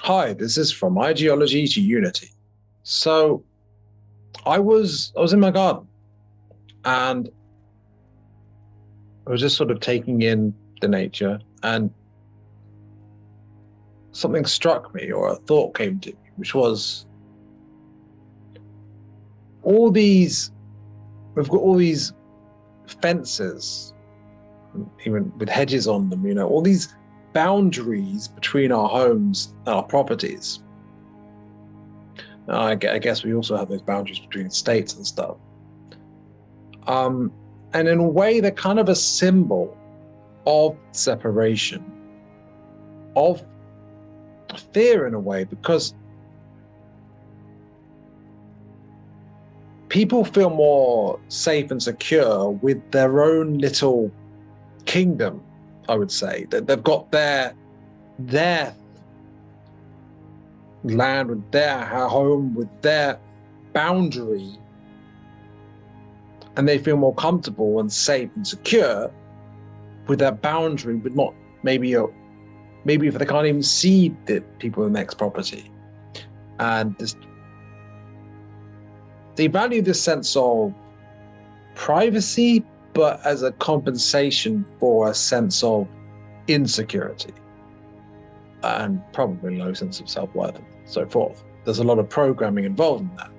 Hi, this is From Ideology to Unity. So I was in my garden and I was just sort of taking in the nature, and something struck me, or a thought came to me, which was all these we've got all these fences, even with hedges on them, all these boundaries between our homes and our properties. I guess we also have those boundaries between states and stuff. And in a way, they're kind of a symbol of separation, of fear in a way, because people feel more safe and secure with their own little kingdom, I would say. That they've got their land, with their home, with their boundary, and they feel more comfortable and safe and secure with that boundary, but not maybe if they can't even see the people in the next property. And they value this sense of privacy, but as a compensation for a sense of insecurity and probably low sense of self-worth and so forth. There's a lot of programming involved in that.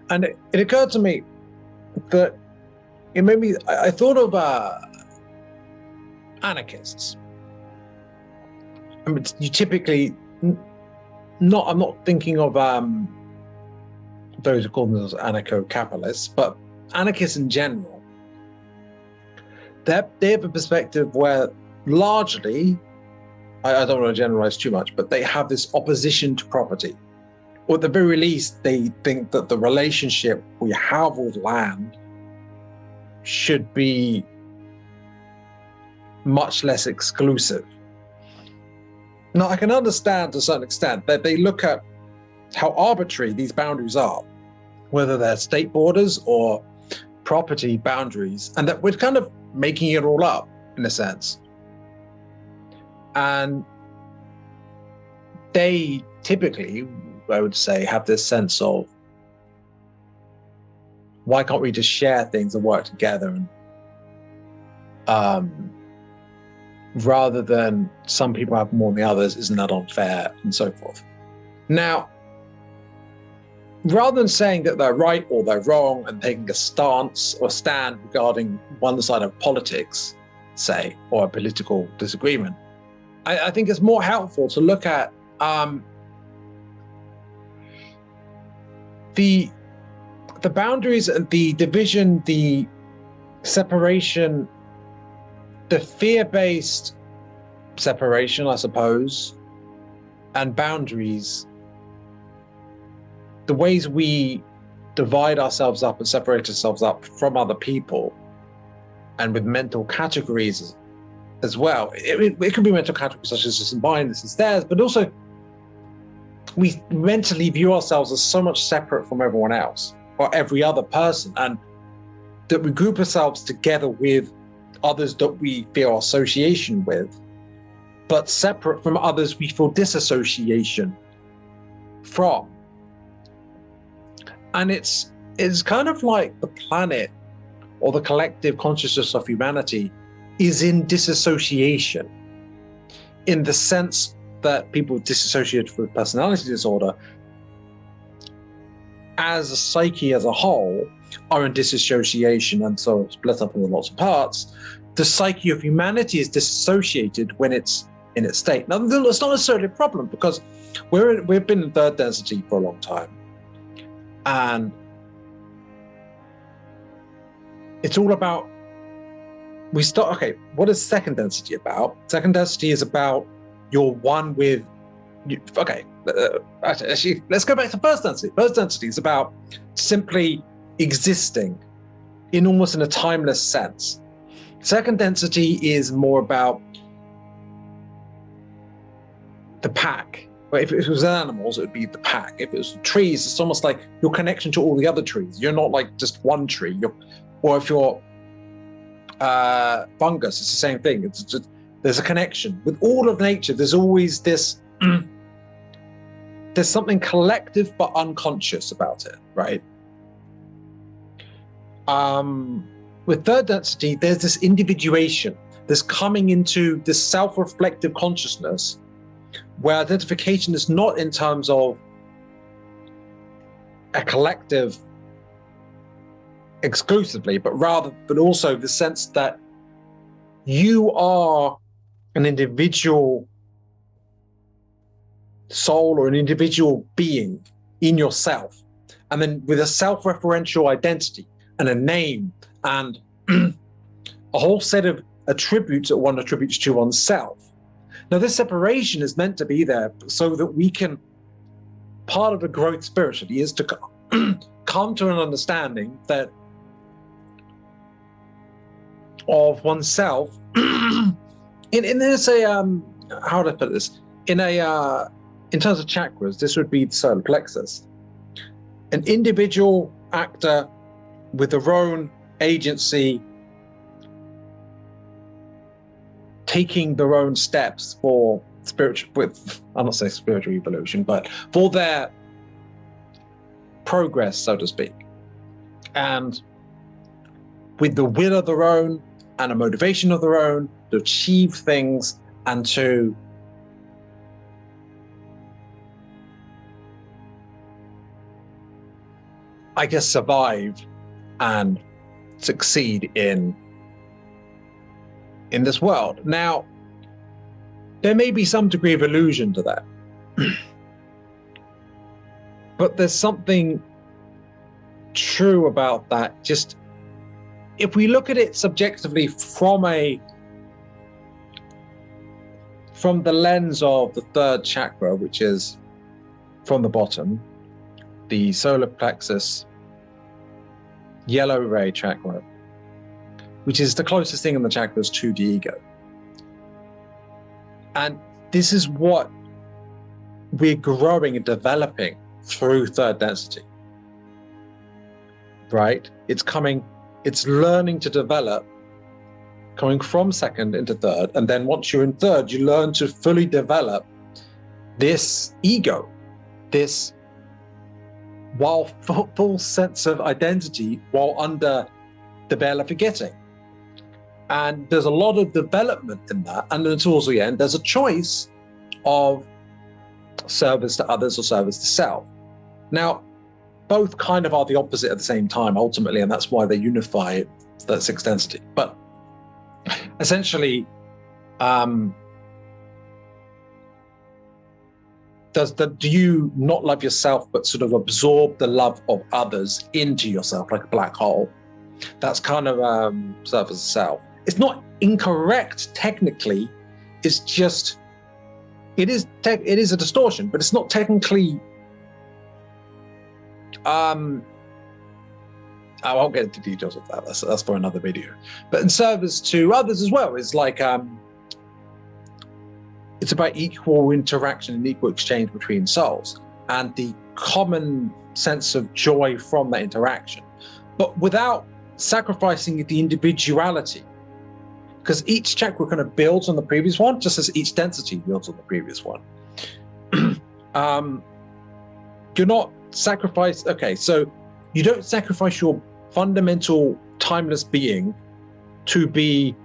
And it occurred to me that it made me, I thought of anarchists. I mean, you typically, I'm not thinking of those who call themselves anarcho-capitalists, but anarchists in general. They have a perspective where largely, I don't want to generalize too much, but they have this opposition to property. Or at the very least, they think that the relationship we have with land should be much less exclusive. Now, I can understand to a certain extent that they look at how arbitrary these boundaries are, whether they're state borders or property boundaries, and that we're kind of making it all up in a sense. And they typically, I would say, have this sense of, why can't we just share things and work together? And rather than some people have more than the others, isn't that unfair, and so forth. Now, rather than saying that they're right or they're wrong and taking a stance or stand regarding one side of politics, say, or a political disagreement, I think it's more helpful to look at the boundaries and the division, the separation, the fear-based separation, I suppose, and boundaries, the ways we divide ourselves up and separate ourselves up from other people, and with mental categories as well. It could be mental categories such as this is mine, this is theirs, but also we mentally view ourselves as so much separate from everyone else or every other person, and that we group ourselves together with others that we feel association with, but separate from others we feel disassociation from. And it's kind of like the planet or the collective consciousness of humanity is in disassociation, in the sense that people disassociated with personality disorder as a psyche as a whole are in disassociation, and so split up into lots of parts. The psyche of humanity is disassociated when it's in its state. Now, it's not necessarily a problem, because we've been in third density for a long time, and it's all about, okay, what is second density about? Second density is about you're one with, okay, actually, let's go back to first density. First density is about simply existing in almost in a timeless sense. Second density is more about the pack. If it was animals, it would be the pack. If it was trees, it's almost like your connection to all the other trees. You're not like just one tree. Or if you're fungus, it's the same thing. It's just, there's a connection with all of nature. There's always this there's something collective but unconscious about it, right? With third density, there's this individuation, this coming into this self-reflective consciousness where identification is not in terms of a collective exclusively, but also the sense that you are an individual soul or an individual being in yourself, and then with a self-referential identity and a name and a whole set of attributes that one attributes to oneself. Now, this separation is meant to be there so that we can, part of the growth spiritually is to come to an understanding that of oneself in this how do I put this, in terms of chakras, this would be the solar plexus, an individual actor with their own agency, taking their own steps for I'm not saying spiritual evolution, but for their progress, so to speak, and with the will of their own and a motivation of their own to achieve things and to survive and succeed in this world. Now, there may be some degree of illusion to that, but there's something true about that. Just if we look at it subjectively from the lens of the third chakra, which is from the bottom, the solar plexus yellow ray chakra, which is the closest thing in the chakras to the ego. And this is what we're growing and developing through third density, right? It's learning to develop, coming from second into third. And then once you're in third, you learn to fully develop this ego, this full sense of identity while under the veil of forgetting. And there's a lot of development in that. And then towards the end, there's a choice of service to others or service to self. Now, both kind of are the opposite at the same time, ultimately, and that's why they unify that sixth density. But essentially, do you not love yourself, but sort of absorb the love of others into yourself like a black hole? That's kind of service to self. It's not incorrect technically. It's just, it is a distortion, but it's not technically. I won't get into details of that. That's for another video. But in service to others as well, is like it's about equal interaction and equal exchange between souls and the common sense of joy from that interaction, but without sacrificing the individuality, because each chakra kind of builds on the previous one, just as each density builds on the previous one. You're not sacrifice. Okay, so you don't sacrifice your fundamental timeless being to be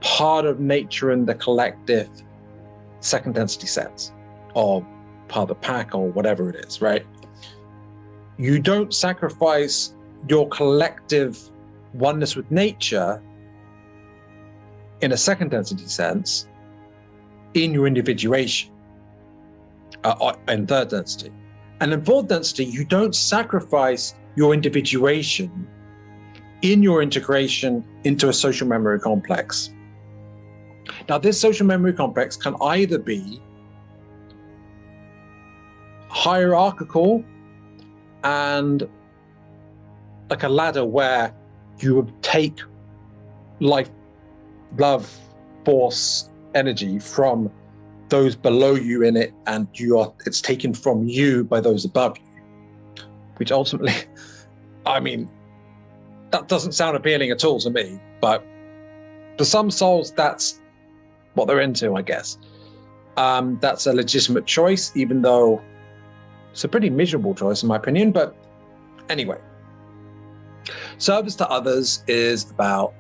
part of nature and the collective second density sense, or part of the pack, or whatever it is, right? You don't sacrifice your collective oneness with nature in a second density sense in your individuation in third density. And in fourth density, you don't sacrifice your individuation in your integration into a social memory complex. Now, this social memory complex can either be hierarchical and like a ladder where you would take life, love, force, energy from those below you in it, and it's taken from you by those above you, which ultimately, I mean, that doesn't sound appealing at all to me, but for some souls, that's what they're into, I guess. That's a legitimate choice, even though it's a pretty miserable choice in my opinion. But anyway, service to others is about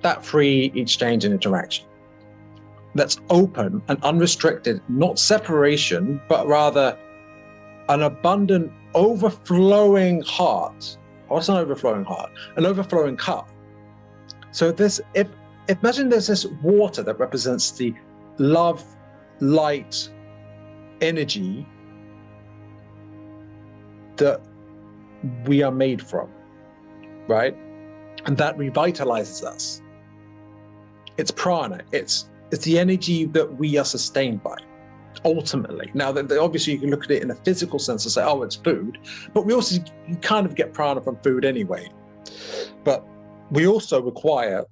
that free exchange and interaction. That's open and unrestricted, not separation, but rather an abundant, overflowing heart. What's an overflowing heart? An overflowing cup. So if imagine there's this water that represents the love, light, energy that we are made from, right? And that revitalizes us. It's prana. It's the energy that we are sustained by, ultimately. Now, obviously, you can look at it in a physical sense and say, oh, it's food. But you kind of get prana from food anyway. But we also require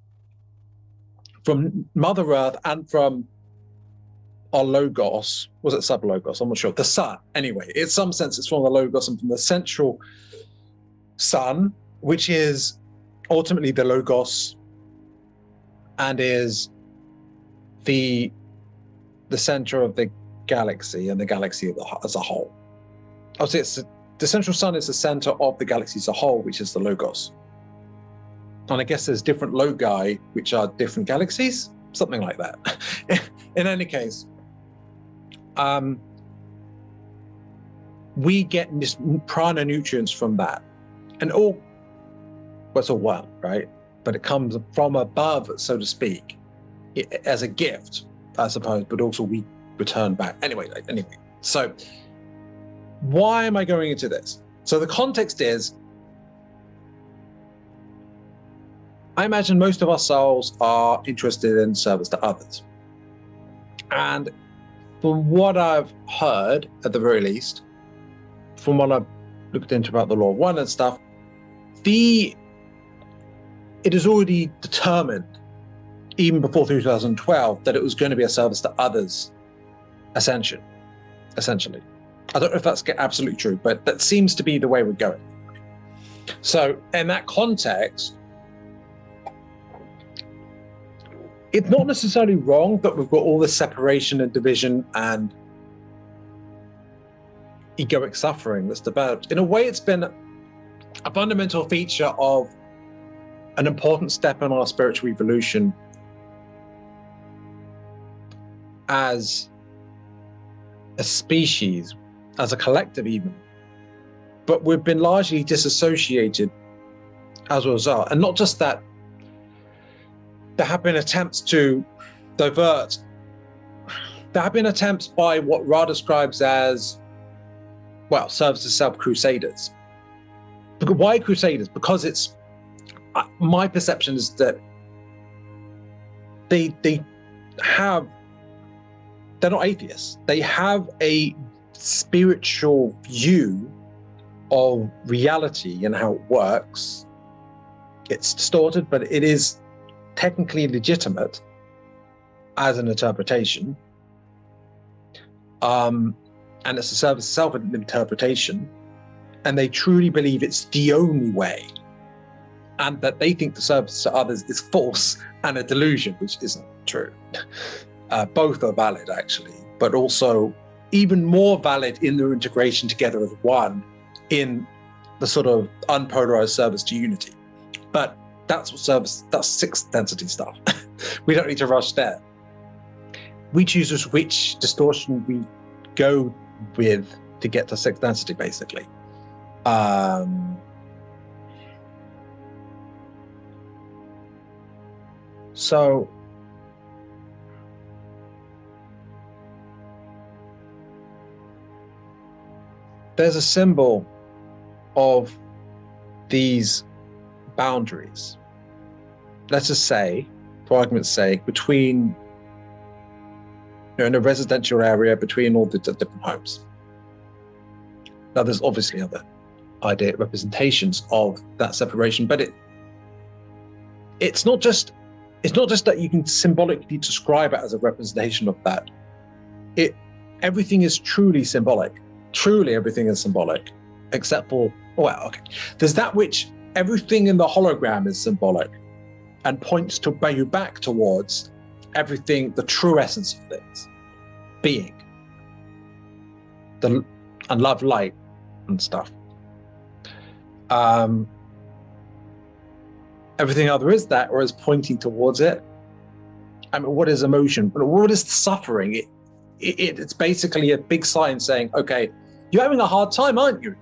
from Mother Earth and from our logos, was it sub-logos? I'm not sure. The sun, anyway. In some sense, it's from the logos and from the central sun, which is ultimately the logos and is the center of the galaxy and the galaxy as a whole. I'll say the central sun is the center of the galaxy as a whole, which is the logos. And I guess there's different logi, which are different galaxies, something like that. In any case, we get prana nutrients from that. And it's all one, right? But it comes from above, so to speak, as a gift, I suppose, but also we return back. Anyway, so why am I going into this? So the context is, I imagine most of our souls are interested in service to others. And from what I've heard, at the very least, from what I've looked into about the law of one and stuff, it is already determined, even before 2012, that it was going to be a service to others ascension, essentially. I don't know if that's absolutely true, but that seems to be the way we're going. So in that context, it's not necessarily wrong that we've got all this separation and division and egoic suffering that's developed. In a way, it's been a fundamental feature of an important step in our spiritual evolution as a species, as a collective even. But we've been largely disassociated as a result. And not just that, there have been attempts to divert. There have been attempts by what Ra describes as, well, service to self crusaders. Why crusaders? Because it's, my perception is that they're not atheists. They have a spiritual view of reality and how it works. It's distorted, but it is technically legitimate as an interpretation. And it's a service itself an interpretation. And they truly believe it's the only way. And that they think the service to others is false and a delusion, which isn't true. Both are valid, actually, but also even more valid in their integration together as one in the sort of unpolarized service to unity. But that's sixth density stuff. We don't need to rush there. We choose which distortion we go with to get to sixth density, basically. So there's a symbol of these boundaries. Let's just say, for argument's sake, between, in a residential area, between all the different homes. Now, there's obviously other representations of that separation, but it's not just that you can symbolically describe it as a representation of that. Everything is truly symbolic. Truly, everything is symbolic, except for, there's that which everything in the hologram is symbolic and points to you back towards everything, the true essence of things, being, and love, light, and stuff. Everything other is that, or is pointing towards it. I mean, what is emotion? What is suffering? It's basically a big sign saying, okay, you're having a hard time, aren't you?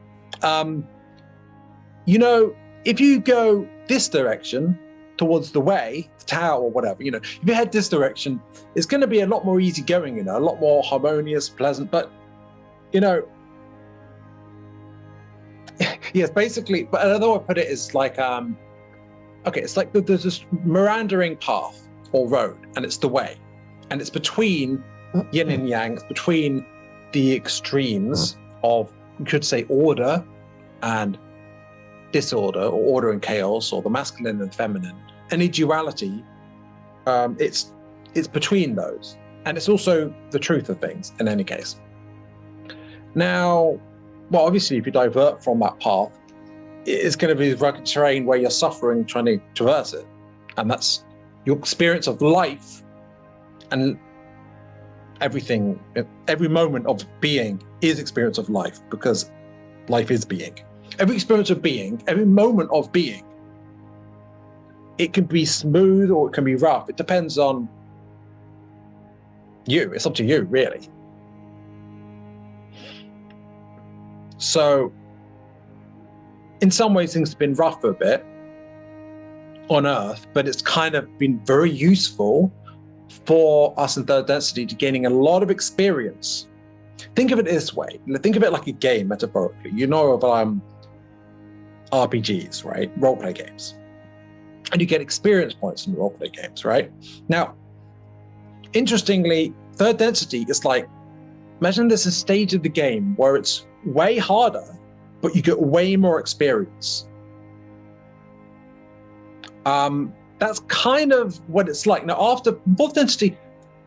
You know, if you go this direction towards the way, the tower or whatever, you know, if you head this direction, it's going to be a lot more easygoing, you know, a lot more harmonious, pleasant. But, you know, yes, basically, but another way to put it is like, okay, it's like there's this meandering path or road, and it's the way. And it's between yin and yang, it's between the extremes of, you could say, order and disorder, or order and chaos, or the masculine and feminine. Any duality, it's between those. And it's also the truth of things in any case. Now, well, obviously, if you divert from that path, it's going to be rugged terrain where you're suffering trying to traverse it. And that's your experience of life, and everything, every moment of being is experience of life, because life is being. Every experience of being, every moment of being, it can be smooth or it can be rough. It depends on you. It's up to you, really. So, in some ways, things have been rough for a bit on Earth, but it's kind of been very useful for us in third density to gaining a lot of experience. Think of it this way. Think of it like a game, metaphorically. You know of RPGs, right? Roleplay games. And you get experience points in roleplay games, right? Now, interestingly, third density is like, imagine there's a stage of the game where it's way harder, but you get way more experience. That's kind of what it's like. Now, after fourth density,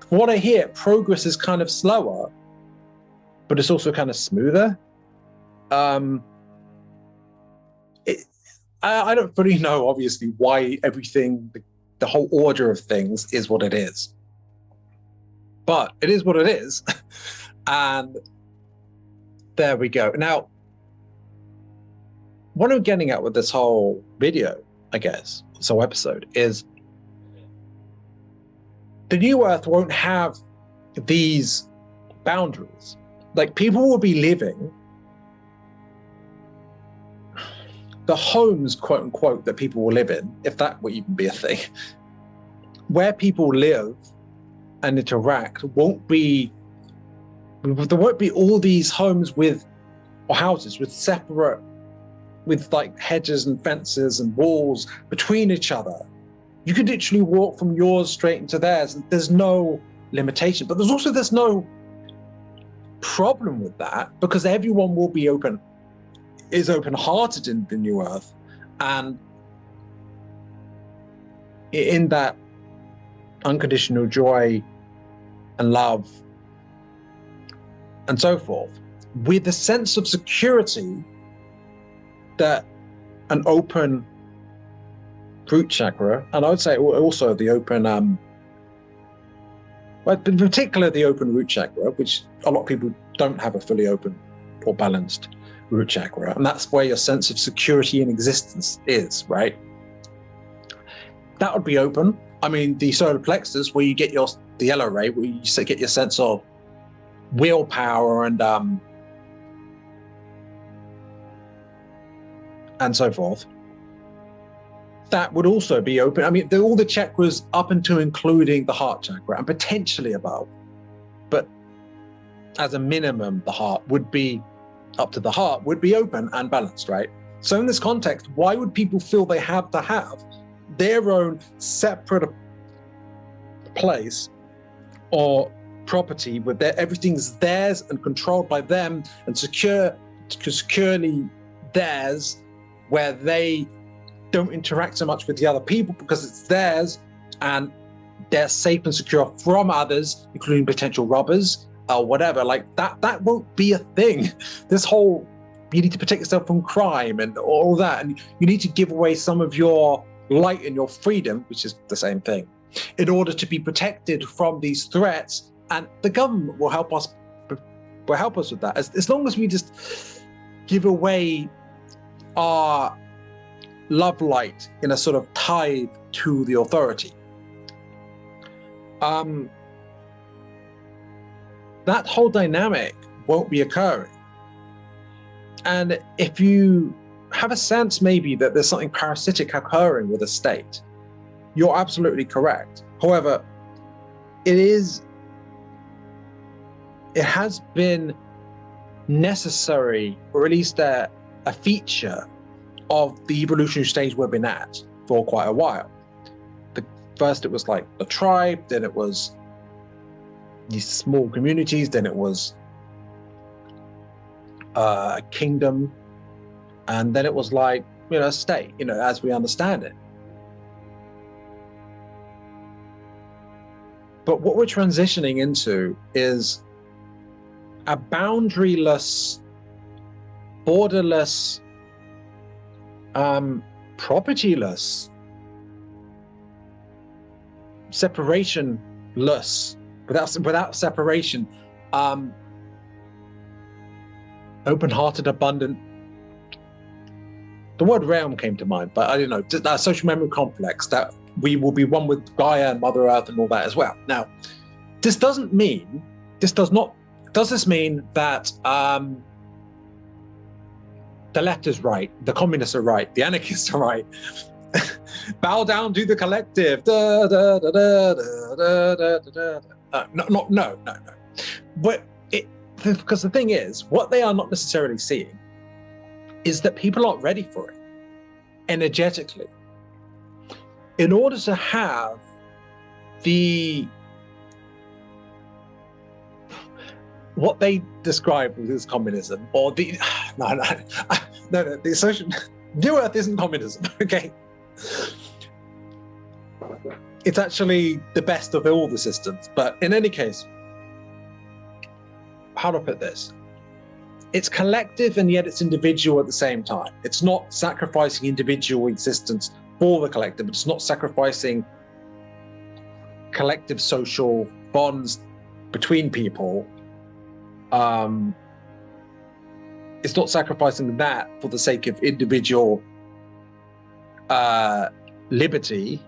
from what I hear, progress is kind of slower, but it's also kind of smoother. I don't fully know, obviously, why everything, the whole order of things is what it is. But it is what it is. And there we go. Now, what I'm getting at with this whole video, I guess, this whole episode, is the new Earth won't have these boundaries. Like, people will be living the homes, quote unquote, that people will live in, if that will even be a thing, where people live and interact won't be, there won't be all these homes with, or houses with separate, with like hedges and fences and walls between each other. You could literally walk from yours straight into theirs, and there's no limitation. But there's no problem with that, because everyone will be open-hearted in the new Earth, and in that unconditional joy and love and so forth, with a sense of security that an open root chakra, and I would say also the open, well, in particular the open root chakra, which a lot of people don't have a fully open or balanced root chakra, and that's where your sense of security in existence is, right? That would be open. I mean, the solar plexus, where you get the yellow ray, where you get your sense of willpower and so forth, that would also be open. I mean, all the chakras up into including the heart chakra and potentially above, but as a minimum, the heart would be, up to the heart, would be open and balanced, right? So in this context, why would people feel they have to have their own separate place or property where everything's theirs and controlled by them and securely theirs, where they don't interact so much with the other people because it's theirs and they're safe and secure from others, including potential robbers or whatever? Like that won't be a thing. This whole, you need to protect yourself from crime and all that, and you need to give away some of your light and your freedom, which is the same thing. in order to be protected from these threats, and the government will help us with that. As long as we just give away our love light in a sort of tithe to the authority. That whole dynamic won't be occurring. And if you have a sense maybe that there's something parasitic occurring with a state, you're absolutely correct. However, it has been necessary, or at least a feature of the evolutionary stage we've been at for quite a while. First it was like the tribe, then it was these small communities, then it was a kingdom, and then it was like, a state, as we understand it. But what we're transitioning into is a boundaryless, borderless, propertyless, separationless, without separation, open-hearted, abundant. The word realm came to mind, but I don't know, that social memory complex, that we will be one with Gaia and Mother Earth and all that as well. Now, does this mean that the left is right, the communists are right, the anarchists are right? Bow down to the collective. No. But because the thing is, what they are not necessarily seeing is that people aren't ready for it energetically. In order to have what they describe as communism, or the social New Earth isn't communism, okay? It's actually the best of all the systems. But in any case, how to put this? It's collective and yet it's individual at the same time. It's not sacrificing individual existence for the collective. It's not sacrificing collective social bonds between people. It's not sacrificing that for the sake of individual liberty,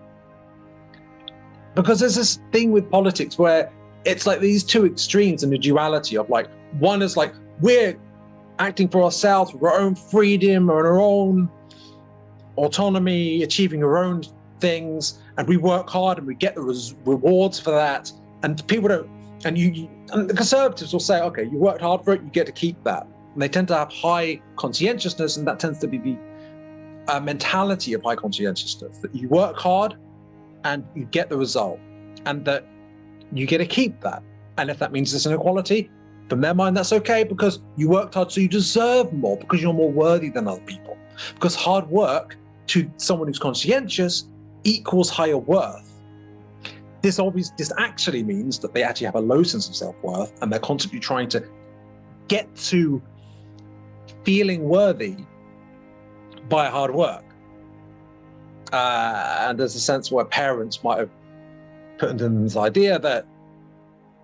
because there's this thing with politics where it's like these two extremes in the duality of like, one is like, we're acting for ourselves, for our own freedom or our own autonomy, achieving our own things, and we work hard and we get the rewards for that, and people don't, and the conservatives will say, okay, you worked hard for it, you get to keep that. And they tend to have high conscientiousness, and that tends to be the mentality of high conscientiousness, that you work hard and you get the result, and that you get to keep that. And if that means there's inequality, from their mind, that's okay, because you worked hard, so you deserve more, because you're more worthy than other people. Because hard work to someone who's conscientious equals higher worth. This actually means that they actually have a low sense of self-worth, and they're constantly trying to get to feeling worthy by hard work. And there's a sense where parents might have put into them this idea that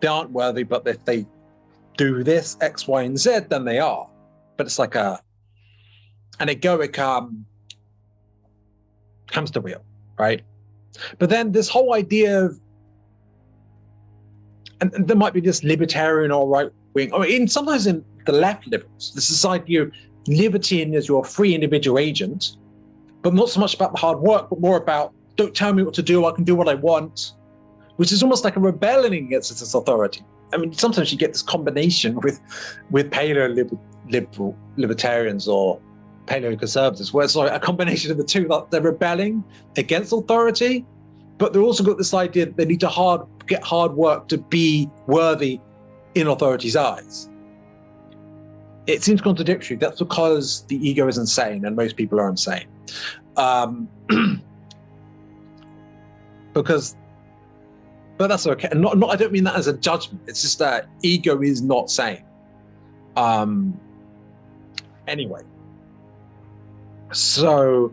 they aren't worthy, but if they do this X, Y, and Z, then they are. But it's like an egoic hamster wheel, right? But then this whole idea of, and there might be this libertarian or right wing, or sometimes in the left liberals, this idea of liberty as your free individual agent, but not so much about the hard work, but more about, don't tell me what to do, I can do what I want, which is almost like a rebellion against this authority. I mean, sometimes you get this combination with paleo-libertarians or paleo-conservatives, where it's like a combination of the two, that they're rebelling against authority, but they've also got this idea that they need to get hard work to be worthy in authority's eyes. It seems contradictory. That's because the ego is insane, and most people are insane. But that's okay. And I don't mean that as a judgment. It's just that ego is not sane. Anyway, so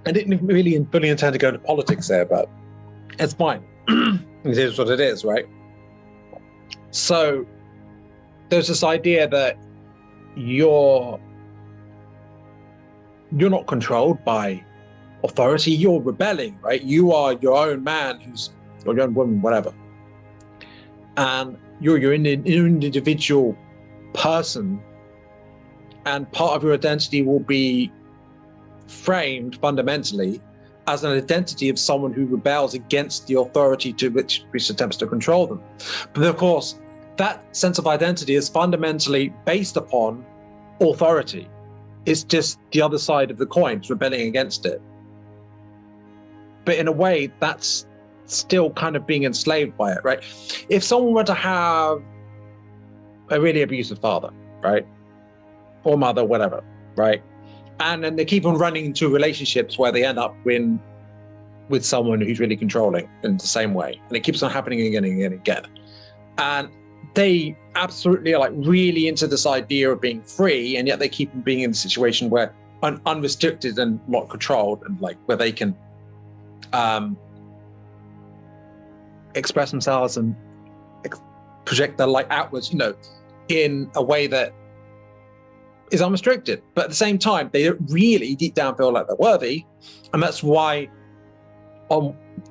I didn't really fully intend to go into politics there, but it's fine. It is what it is, right? So there's this idea that you're not controlled by authority, you're rebelling, right? You are your own man or your own woman, whatever. And you're your individual person, and part of your identity will be framed fundamentally as an identity of someone who rebels against the authority to which attempts to control them. But of course, that sense of identity is fundamentally based upon authority. It's just the other side of the coin, it's rebelling against it. But in a way, that's still kind of being enslaved by it, right? If someone were to have a really abusive father, right? Or mother, whatever, right? And then they keep on running into relationships where they end up with someone who's really controlling in the same way. And it keeps on happening again and again and again. And they absolutely are like really into this idea of being free, and yet they keep being in a situation where unrestricted and not controlled, and like where they can express themselves and project their light outwards, in a way that is unrestricted. But at the same time, they don't really deep down feel like they're worthy. And that's why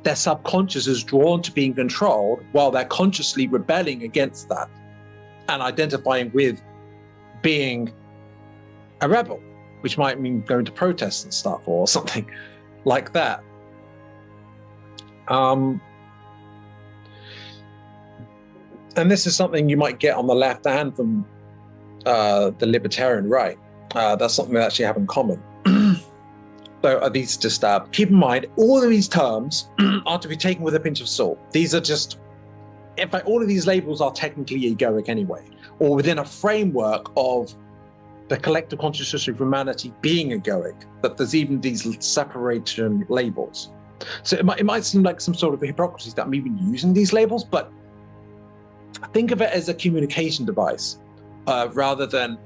their subconscious is drawn to being controlled while they're consciously rebelling against that and identifying with being a rebel, which might mean going to protests and stuff or something like that. And this is something you might get on the left and from the libertarian right. That's something they actually have in common. So these just keep in mind, all of these terms are to be taken with a pinch of salt. These are just, in fact, all of these labels are technically egoic anyway, or within a framework of the collective consciousness of humanity being egoic, that there's even these separation labels. So it might seem like some sort of hypocrisy that I'm even using these labels, but think of it as a communication device rather than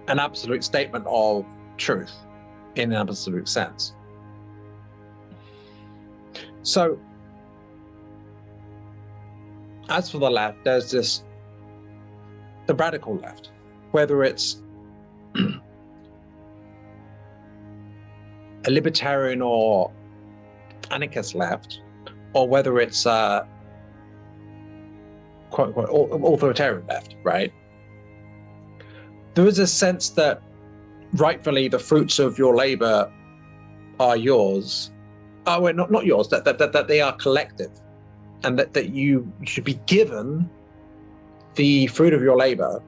an absolute statement of truth in an absolute sense. So as for the left, there's the radical left, whether it's a libertarian or anarchist left, or whether it's quote unquote authoritarian left, right? There is a sense that rightfully the fruits of your labor are yours. Oh, wait, not yours, that they are collective, and that you should be given the fruit of your labor,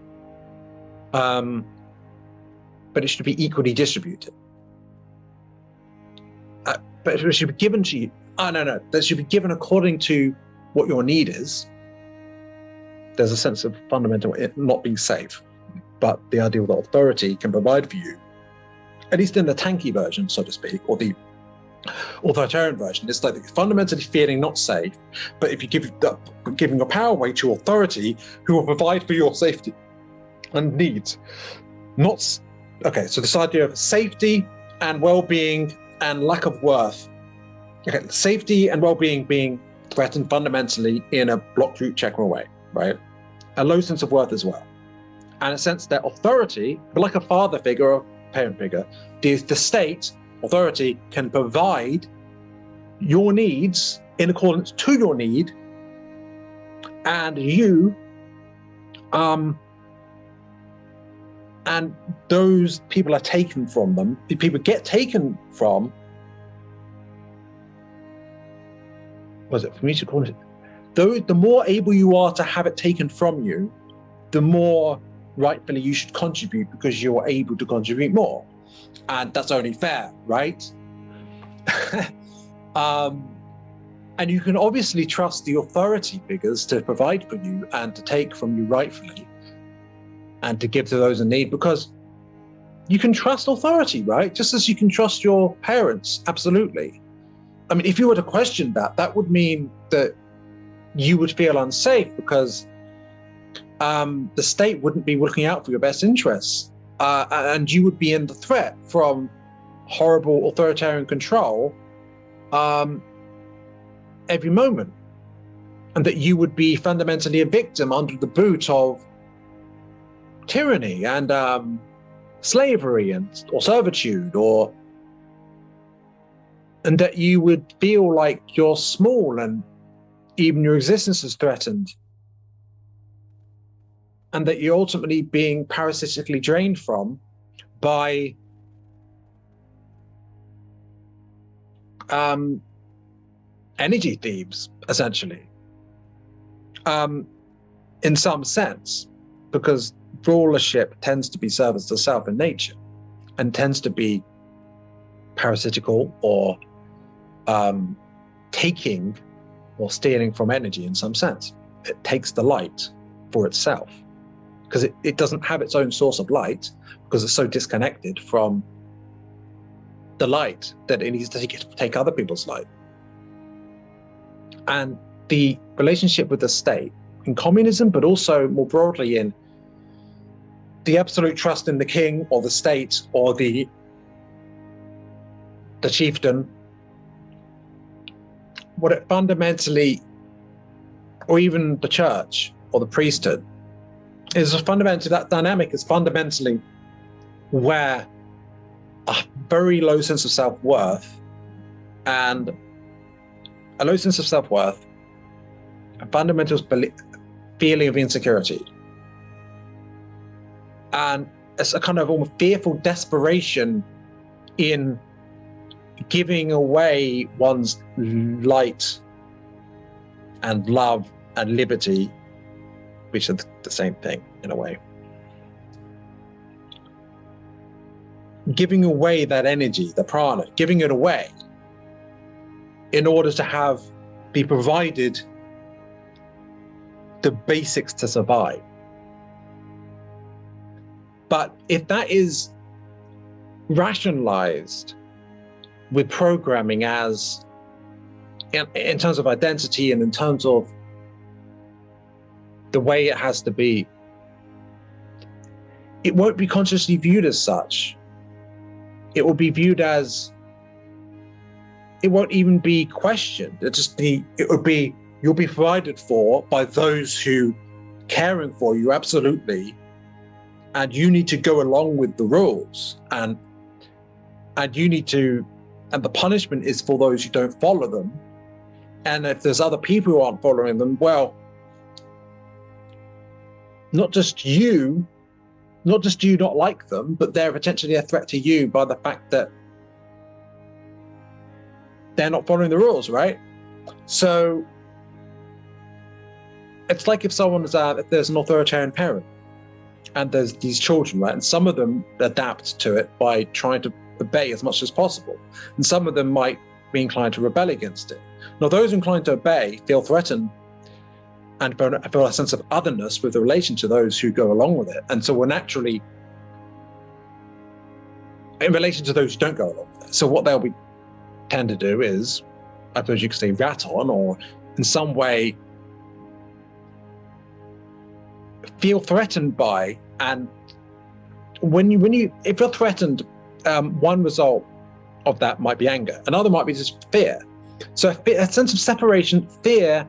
but it should be equally distributed. But it should be given to you. No, that should be given according to what your need is. There's a sense of fundamental it not being safe, but the idea that authority can provide for you, at least in the tanky version, so to speak, or the authoritarian version, it's like you're fundamentally feeling not safe, but if you giving your power away to authority who will provide for your safety and needs. Okay, so this idea of safety and well-being and lack of worth. Okay, safety and well-being being threatened fundamentally in a block root checker way, right? A low sense of worth as well. And a sense that authority, but like a father figure or parent figure, the state, authority, can provide your needs in accordance to your need, and you, and those people are taken from them. The people get taken from, was it for me to call it? The more able you are to have it taken from you, the more rightfully you should contribute, because you are able to contribute more. And that's only fair, right? And you can obviously trust the authority figures to provide for you and to take from you rightfully and to give to those in need, because you can trust authority, right? Just as you can trust your parents, absolutely. I mean, if you were to question that, that would mean that you would feel unsafe, because the state wouldn't be looking out for your best interests, and you would be in the threat from horrible authoritarian control every moment, and that you would be fundamentally a victim under the boot of tyranny and slavery or servitude, and that you would feel like you're small and even your existence is threatened, and that you're ultimately being parasitically drained from by energy thieves, essentially, in some sense, because rulership tends to be service to self in nature and tends to be parasitical or taking or stealing from energy in some sense. It takes the light for itself because it doesn't have its own source of light because it's so disconnected from the light that it needs to take other people's light. And the relationship with the state in communism, but also more broadly in the absolute trust in the king or the state or the chieftain, what it fundamentally, or even the church or the priesthood, is fundamentally, that dynamic is fundamentally where a very low sense of self-worth and a low sense of self-worth, a fundamental feeling of insecurity, and it's a kind of almost fearful desperation in giving away one's light and love and liberty, which are the same thing in a way. Giving away that energy, the prana, giving it away in order to be provided the basics to survive. But if that is rationalized with programming as in terms of identity and in terms of the way it has to be, it won't be consciously viewed as such. It will be viewed as, it won't even be questioned. You'll be provided for by those who caring for you, absolutely. And you need to go along with the rules, and you need to, and the punishment is for those who don't follow them. And if there's other people who aren't following them, well, not just you not like them, but they're potentially a threat to you by the fact that they're not following the rules, right? So it's like if if there's an authoritarian parent and there's these children, right? And some of them adapt to it by trying to obey as much as possible. And some of them might be inclined to rebel against it. Now, those inclined to obey feel threatened and feel a sense of otherness with relation to those who go along with it. And so we're naturally in relation to those who don't go along with it. So what tend to do is, I suppose you could say, rat on, or in some way feel threatened by. And if you're threatened, one result of that might be anger. Another might be just fear. So a sense of separation, fear,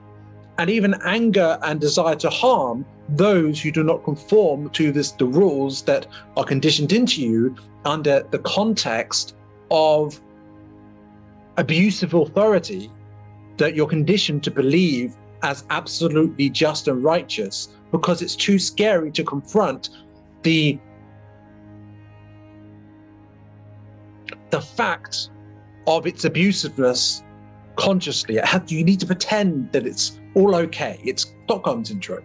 and even anger and desire to harm those who do not conform to the rules that are conditioned into you under the context of abusive authority that you're conditioned to believe as absolutely just and righteous, because it's too scary to confront the fact of its abusiveness consciously. You need to pretend that it's all okay. It's Stockholm syndrome.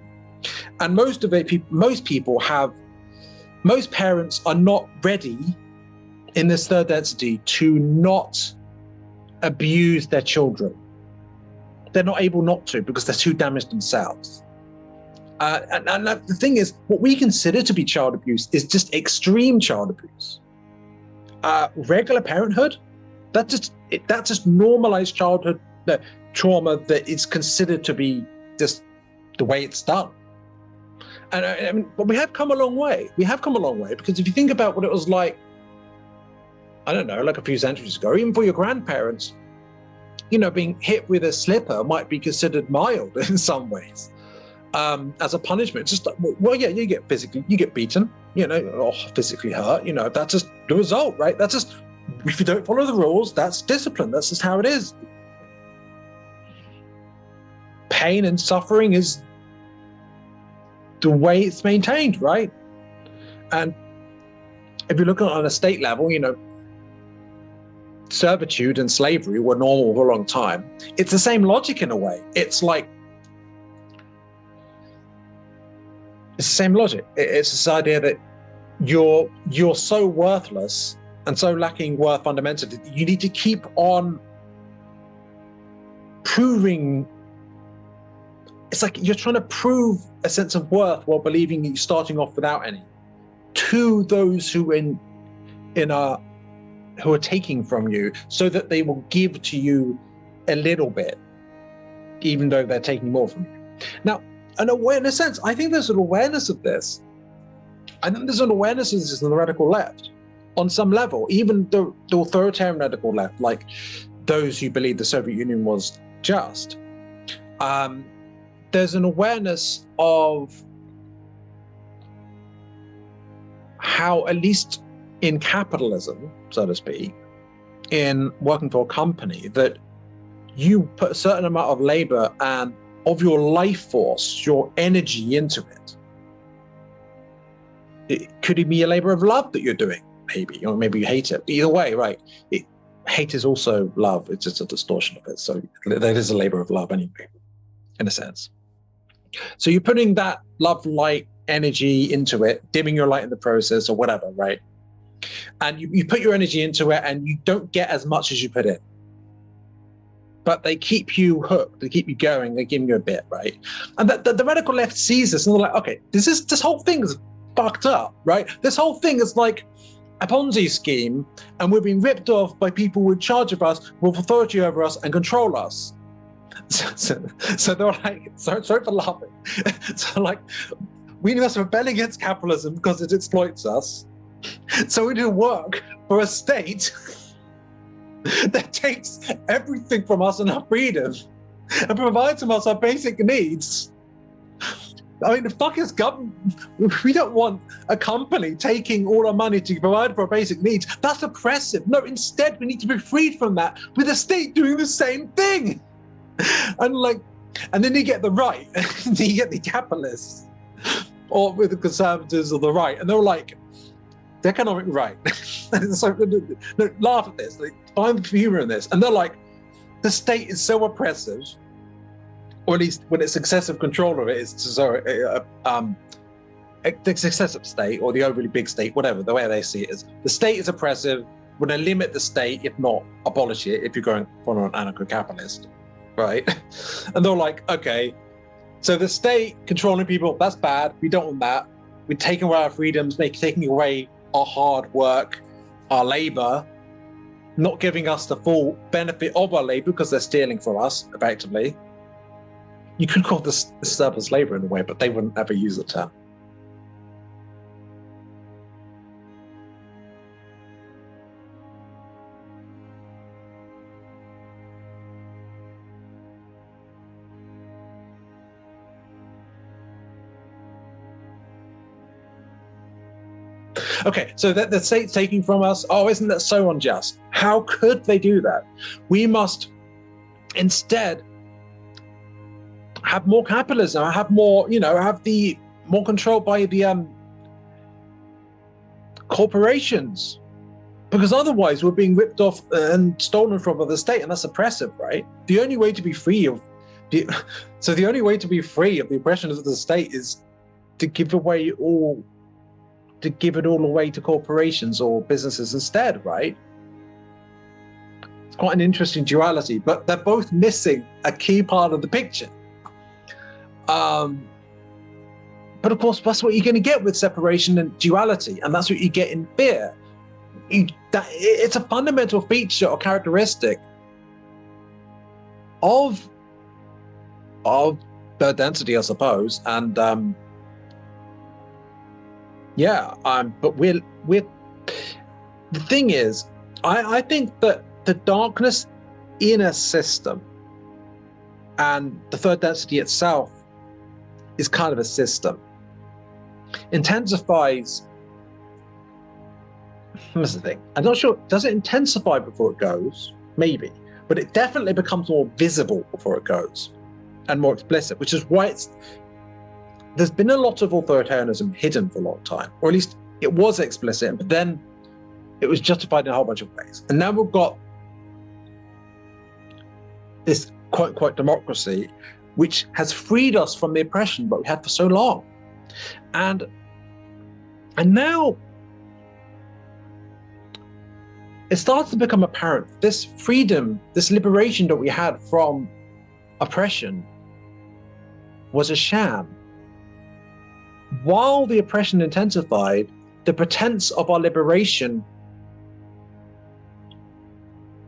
And most parents are not ready in this third density to not abuse their children. They're not able not to because they're too damaged themselves. And the thing is, what we consider to be child abuse is just extreme child abuse. Regular parenthood, that's just normalized childhood trauma that is considered to be just the way it's done. And I mean, but we have come a long way. We have come a long way, because if you think about what it was like I don't know, like a few centuries ago, even for your grandparents, you know, being hit with a slipper might be considered mild in some ways, as a punishment. It's just like, well, yeah, you get beaten, you know, or physically hurt, you know, that's just the result, right? That's just, if you don't follow the rules, that's discipline. That's just how it is. Pain and suffering is the way it's maintained, right? And if you look at it on a state level, you know, servitude and slavery were normal for a long time. It's the same logic in a way. It's like, it's the same logic. It's this idea that you're so worthless and so lacking worth fundamentally, you need to keep on proving. It's like you're trying to prove a sense of worth while believing that you're starting off without any, to those who are taking from you, so that they will give to you a little bit, even though they're taking more from you. Now, in a sense, I think there's an awareness of this. I think there's an awareness of this in the radical left, on some level, even the authoritarian radical left, like those who believe the Soviet Union was just. There's an awareness of how, at least in capitalism, so to speak, in working for a company, that you put a certain amount of labor and of your life force, your energy into it. It could be a labor of love that you're doing, maybe, or maybe you hate it. Either way, right? Hate is also love. It's just a distortion of it. So that is a labor of love anyway, in a sense. So you're putting that love, light, energy into it, dimming your light in the process or whatever, right? And you put your energy into it and you don't get as much as you put in. But they keep you hooked, they keep you going, they give you a bit, right? And the radical left sees this and they're like, okay, this whole thing is fucked up, right? This whole thing is like a Ponzi scheme, and we're being ripped off by people who are in charge of us, with authority over us and control us. So they're like, sorry for laughing. So like, we must rebel against capitalism because it exploits us. So we do work for a state that takes everything from us and our freedom and provides from us our basic needs. I mean, the fuck is government? We don't want a company taking all our money to provide for our basic needs. That's oppressive. No, instead, we need to be freed from that with the state doing the same thing. And then you get the right, you get the capitalists, or with the conservatives or the right, and they're like, the economic right. So no, laugh at this, like, find the humor in this, and they're like, the state is so oppressive, or at least when its excessive control of it is so the excessive state or the overly big state, whatever the way they see it is, the state is oppressive. We're going to limit the state, if not abolish it, if you're going for an anarcho-capitalist. Right? And they're like, okay, so the state controlling people, that's bad. We don't want that. We're taking away our freedoms, taking away our hard work, our labor, not giving us the full benefit of our labor because they're stealing from us, effectively. You could call this surplus labor in a way, but they wouldn't ever use the term. Okay, so that the state's taking from us, oh, isn't that so unjust? How could they do that? We must instead have more capitalism, have more, have the more control by the corporations, because otherwise we're being ripped off and stolen from by the state, and that's oppressive, right? The only way to be free of the oppression of the state is to give it all away to corporations or businesses instead, right? It's quite an interesting duality, but they're both missing a key part of the picture. But of course, that's what you're going to get with separation and duality, and that's what you get in fear. It's a fundamental feature or characteristic of bird density, I suppose, and but we're the thing is, I think that the darkness in a system and the third density itself is kind of a system. Intensifies. Here's the thing. I'm not sure. Does it intensify before it goes? Maybe. But it definitely becomes more visible before it goes and more explicit, which is why there's been a lot of authoritarianism hidden for a long time, or at least it was explicit, but then it was justified in a whole bunch of ways. And now we've got this quote democracy, which has freed us from the oppression that we had for so long. And now it starts to become apparent this freedom, this liberation that we had from oppression was a sham. While the oppression intensified, the pretense of our liberation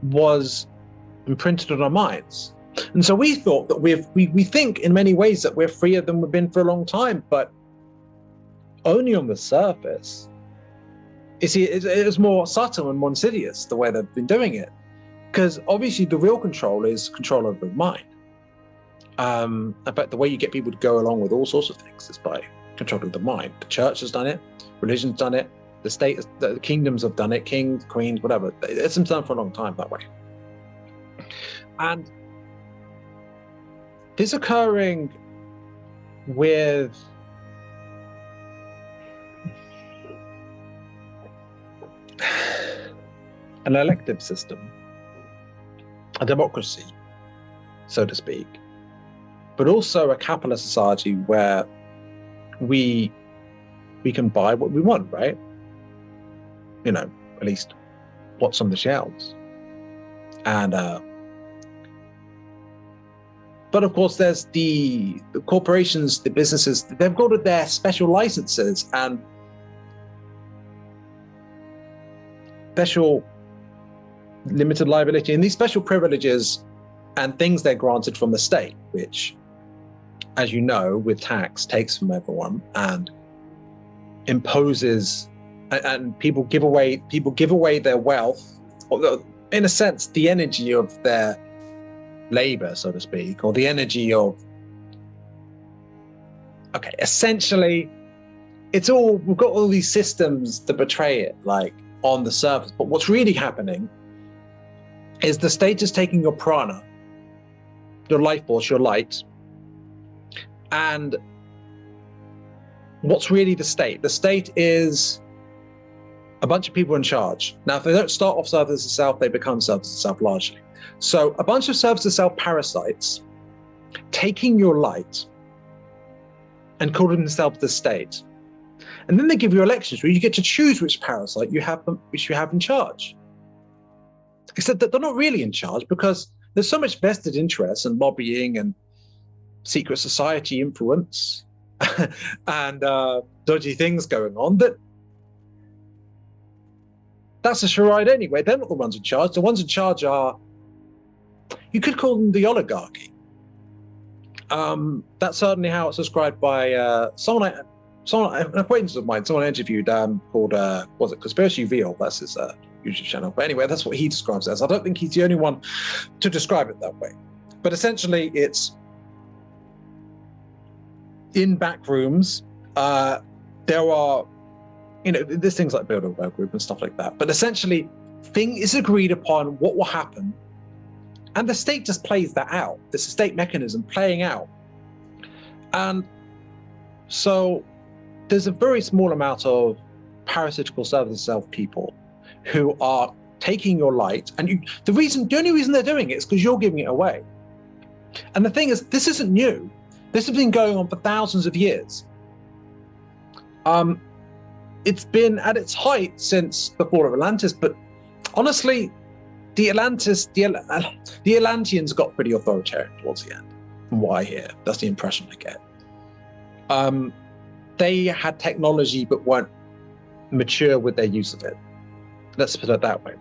was imprinted on our minds. And so we thought that we think in many ways that we're freer than we've been for a long time, but only on the surface. You see, it was more subtle and more insidious the way they've been doing it, because obviously the real control is control over the mind. In fact, the way you get people to go along with all sorts of things is by controlling the mind. The church has done it, religion's done it, the state, the kingdoms have done it, kings, queens, whatever. It's been done for a long time that way. And this occurring with an elective system, a democracy, so to speak, but also a capitalist society where we can buy what we want, right? You know, at least what's on the shelves. And but of course, there's the corporations, the businesses, they've got their special licenses and special limited liability, and these special privileges and things they're granted from the state, which, as you know, with tax, takes from everyone and imposes, and people give away their wealth, or in a sense, the energy of their labor, so to speak, or the energy of, okay, essentially, it's all, we've got all these systems that betray it, like on the surface, but what's really happening is the state is taking your prana, your life force, your light, and what's really the state? The state is a bunch of people in charge. Now, if they don't start off service to self, they become service to self largely. So a bunch of service to self parasites taking your light and calling themselves the state. And then they give you elections where you get to choose which parasite you have in charge. Except that they're not really in charge, because there's so much vested interest and lobbying and secret society influence and dodgy things going on that that's a charade anyway. They're not the ones in charge. The ones in charge are, you could call them the oligarchy. That's certainly how it's described by someone, an acquaintance of mine, someone I interviewed called, was it Conspiracy Reveal? That's his YouTube channel. But anyway, that's what he describes it as. I don't think he's the only one to describe it that way. But essentially, it's in back rooms. There are, you know, there's things like Bilderberg Group and stuff like that. But essentially, thing is agreed upon what will happen, and the state just plays that out. It's a state mechanism playing out, and so there's a very small amount of parasitical service self people who are taking your light, and the only reason they're doing it is because you're giving it away. And the thing is, this isn't new. This has been going on for thousands of years. It's been at its height since the fall of Atlantis, but honestly, the Atlanteans got pretty authoritarian towards the end, from what I hear. That's the impression I get. They had technology but weren't mature with their use of it. Let's put it that way.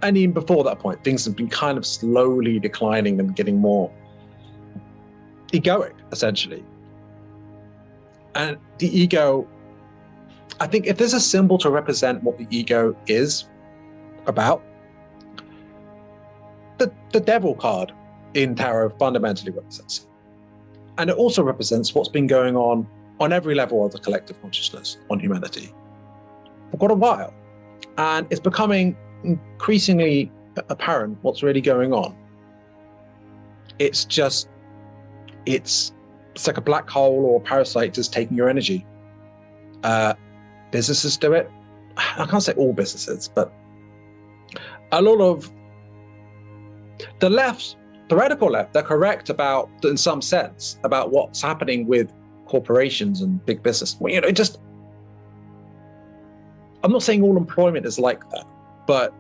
And even before that point, things have been kind of slowly declining and getting more egoic, essentially. And the ego, I think if there's a symbol to represent what the ego is, about. The devil card in tarot fundamentally represents it. And it also represents what's been going on every level of the collective consciousness on humanity for quite a while. And it's becoming increasingly apparent what's really going on. It's like a black hole or a parasite just taking your energy. Businesses do it. I can't say all businesses, but a lot of the left, the radical left, they're correct about, in some sense, about what's happening with corporations and big business. Well, I'm not saying all employment is like that, but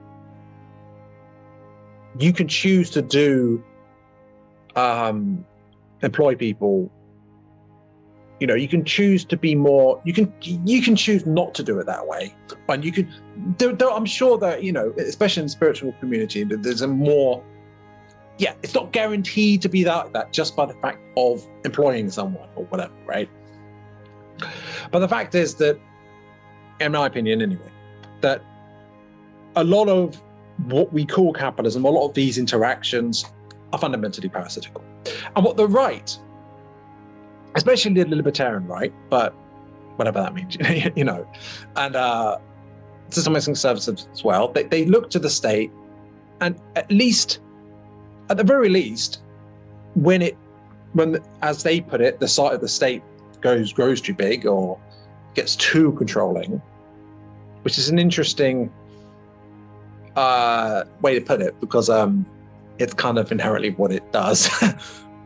you can choose to do employ people. You can choose to be more. You can choose not to do it that way, and you can. I'm sure that especially in the spiritual community, there's a more. Yeah, it's not guaranteed to be that just by the fact of employing someone or whatever, right? But the fact is that, in my opinion anyway, that a lot of what we call capitalism, a lot of these interactions are fundamentally parasitical. And what the right, especially the libertarian right, but whatever that means, and to some extent conservatives as well, they look to the state, and at the very least, when as they put it, the side of the state grows too big or gets too controlling, which is an interesting way to put it, because it's kind of inherently what it does.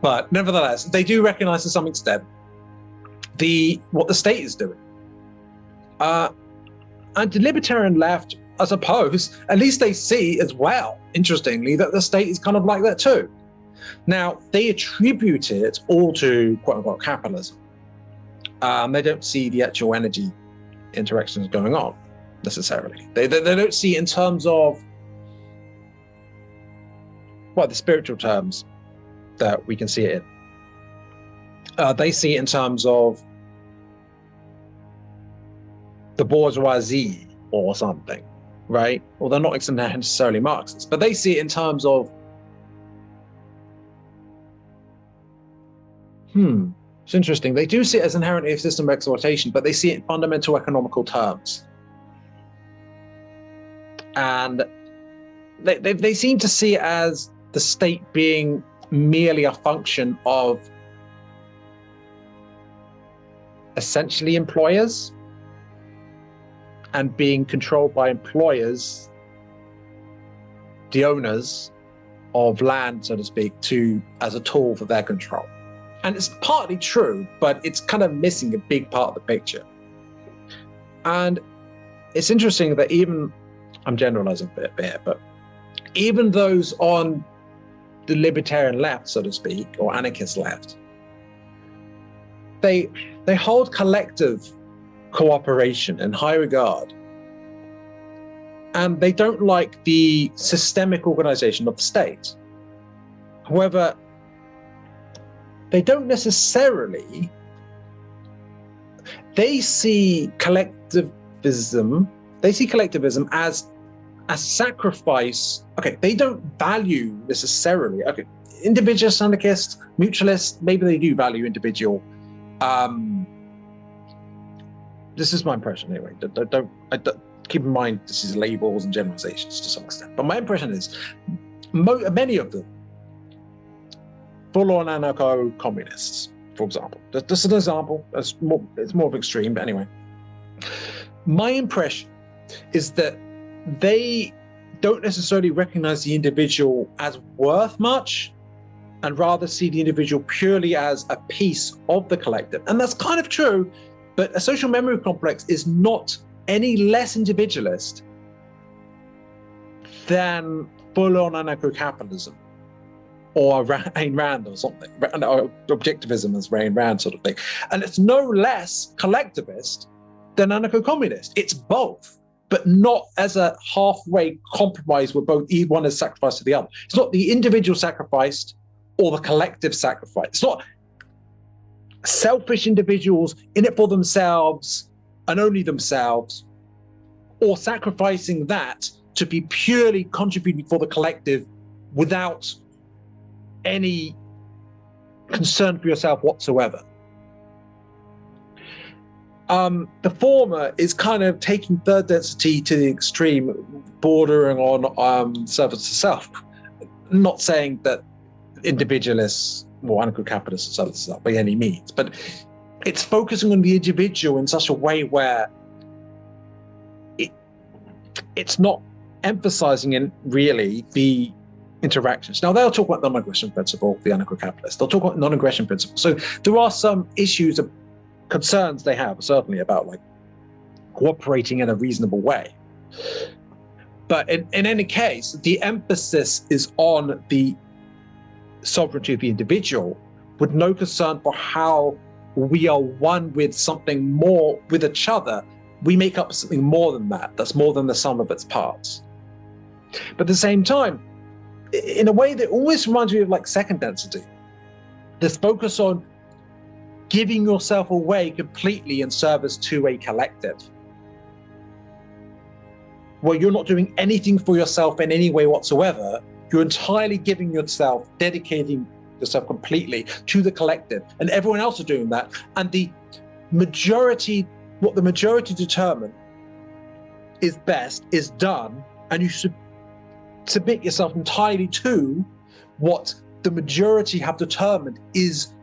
But nevertheless, they do recognize to some extent what the state is doing. And the libertarian left, I suppose, at least they see as well, interestingly, that the state is kind of like that too. Now, they attribute it all to quote unquote capitalism. They don't see the actual energy interactions going on necessarily. They don't see it in terms of the spiritual terms that we can see it in. They see it in terms of the bourgeoisie or something, right? Well, they're not necessarily Marxists, but they see it in terms of, it's interesting. They do see it as inherently a system of exploitation, but they see it in fundamental economical terms. And they seem to see it as the state being merely a function of essentially employers, and being controlled by employers, the owners of land, so to speak, as a tool for their control. And it's partly true, but it's kind of missing a big part of the picture. And it's interesting that I'm generalizing a bit here, but even those on the libertarian left, so to speak, or anarchist left, they hold collective cooperation in high regard, and they don't like the systemic organization of the state. However, they don't necessarily, they see collectivism as a sacrifice. Okay, they don't value necessarily, individualist, anarchist, mutualist, maybe they do value individual. This is my impression anyway. Don't keep in mind this is labels and generalizations to some extent. But my impression is many of them full-on anarcho-communists, for example. This is an example. It's more of extreme, but anyway. My impression is that they don't necessarily recognize the individual as worth much, and rather see the individual purely as a piece of the collective. And that's kind of true, but a social memory complex is not any less individualist than full-on anarcho-capitalism or Ayn Rand or something, or objectivism as Ayn Rand sort of thing. And it's no less collectivist than anarcho-communist. It's both, but not as a halfway compromise where one is sacrificed to the other. It's not the individual sacrificed or the collective sacrifice. It's not selfish individuals in it for themselves and only themselves, or sacrificing that to be purely contributing for the collective without any concern for yourself whatsoever. The former is kind of taking third density to the extreme, bordering on service to self. Not saying that individualists or anarcho-capitalists are service to self by any means, but it's focusing on the individual in such a way where it's not emphasizing in really the interactions. Now, they'll talk about non-aggression principle, the anarcho-capitalists. They'll talk about non-aggression principle. So there are some issues of concerns they have, certainly, about like cooperating in a reasonable way. But in any case, the emphasis is on the sovereignty of the individual, with no concern for how we are one with something more, with each other. We make up something more than that. That's more than the sum of its parts. But at the same time, in a way that always reminds me of like second density, this focus on giving yourself away completely in service to a collective, where you're not doing anything for yourself in any way whatsoever. You're entirely giving yourself, dedicating yourself completely to the collective, and everyone else is doing that. And the majority, what the majority determine is best, is done, and you should submit yourself entirely to what the majority have determined is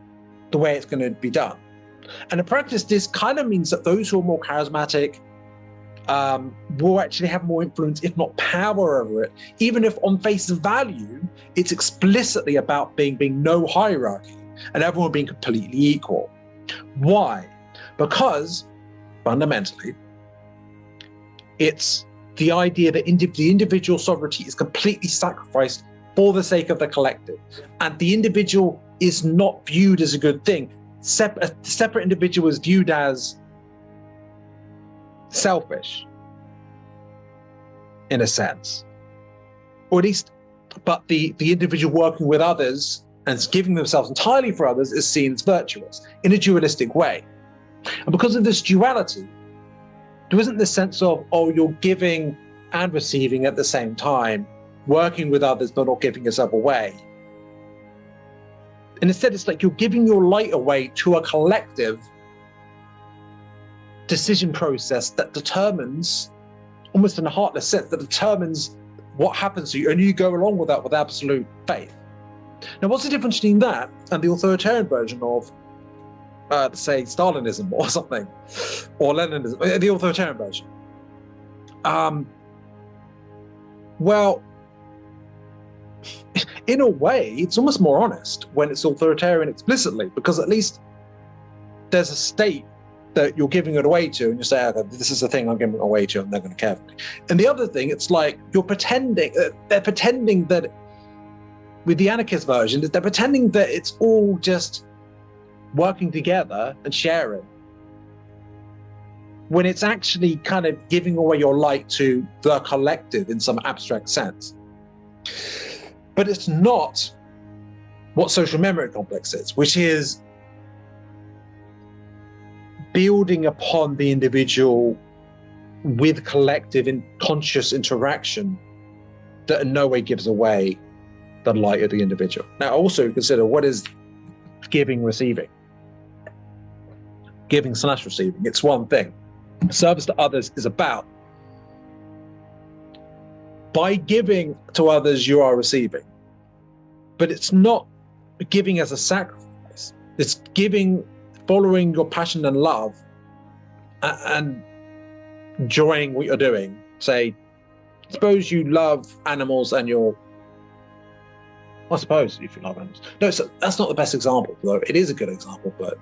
the way it's going to be done. And in practice, this kind of means that those who are more charismatic will actually have more influence, if not power over it, even if on face value, it's explicitly about being no hierarchy and everyone being completely equal. Why? Because fundamentally, it's the idea that the individual sovereignty is completely sacrificed for the sake of the collective. And the individual is not viewed as a good thing. A separate individual is viewed as selfish, in a sense. Or at least, but the individual working with others and giving themselves entirely for others is seen as virtuous, in a dualistic way. And because of this duality, there isn't this sense of, oh, you're giving and receiving at the same time, working with others but not giving yourself away. And instead, it's like you're giving your light away to a collective decision process that determines, almost in a heartless sense, that determines what happens to you, and you go along with that with absolute faith. Now, what's the difference between that and the authoritarian version of, say, Stalinism or something, or Leninism, the authoritarian version? Well, in a way, it's almost more honest when it's authoritarian explicitly, because at least there's a state that you're giving it away to, and you say, okay, this is the thing I'm giving it away to, and they're going to care for me. And the other thing, it's like you're pretending, they're pretending that, with the anarchist version, they're pretending that it's all just working together and sharing, when it's actually kind of giving away your light to the collective in some abstract sense. But it's not what social memory complex is, which is building upon the individual with collective and conscious interaction that in no way gives away the light of the individual. Now, also consider, what is giving, receiving? Giving / receiving, it's one thing. Service to others is about, by giving to others, you are receiving. But it's not giving as a sacrifice. It's giving, following your passion and love, and enjoying what you're doing. Say, suppose you love animals and you're, I suppose if you love animals. No, so that's not the best example, though. It is a good example, but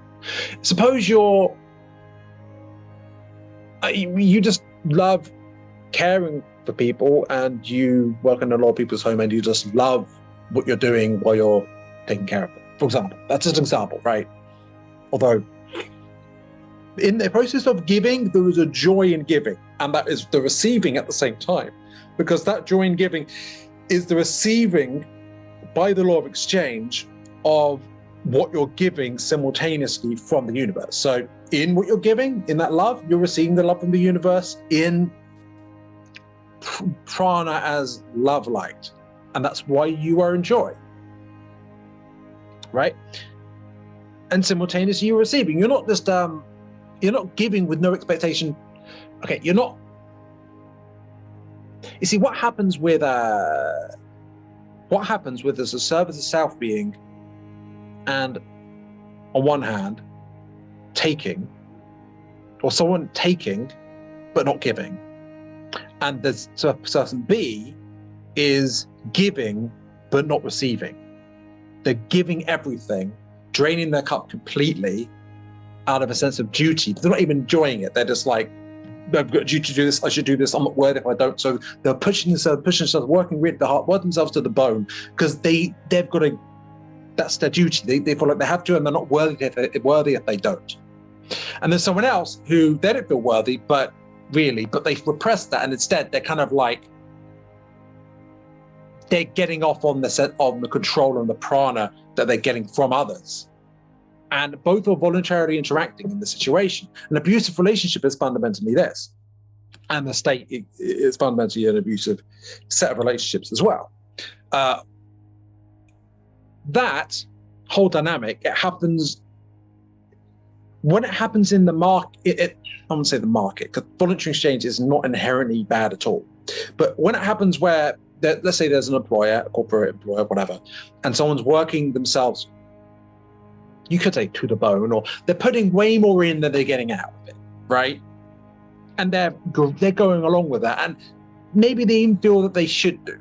suppose you're, you just love caring for people, and you work in a lot of people's home, and you just love what you're doing while you're taking care of them, for example. That's just an example, right? Although in the process of giving, there is a joy in giving, and that is the receiving at the same time, because that joy in giving is the receiving by the law of exchange of what you're giving simultaneously from the universe. So in what you're giving, in that love, you're receiving the love from the universe. In prana as love light, and that's why you are in joy, right? And simultaneously you're receiving. You're not just you're not giving with no expectation. Okay, you're not. You see, what happens with as a service of self being, and on one hand taking, or someone taking but not giving, and there's person B is giving but not receiving. They're giving everything, draining their cup completely out of a sense of duty, but they're not even enjoying it. They're just like, I've got a duty to do this, I should do this, I'm not worthy if I don't. So they're pushing themselves, working really hard, working themselves to the bone, because they've got to, that's their duty. They feel like they have to, and they're not worthy if they don't. And there's someone else who they don't feel worthy, but they've repressed that, and instead they're kind of like, they're getting off on the control and the prana that they're getting from others. And both are voluntarily interacting in the situation. An abusive relationship is fundamentally this. And the state is fundamentally an abusive set of relationships as well. That whole dynamic, it happens when it happens in the market. I wouldn't say the market, because voluntary exchange is not inherently bad at all. But when it happens where, let's say there's an employer, a corporate employer, whatever, and someone's working themselves, you could say to the bone, or they're putting way more in than they're getting out of it, right? And they're going along with that, and maybe they even feel that they should do,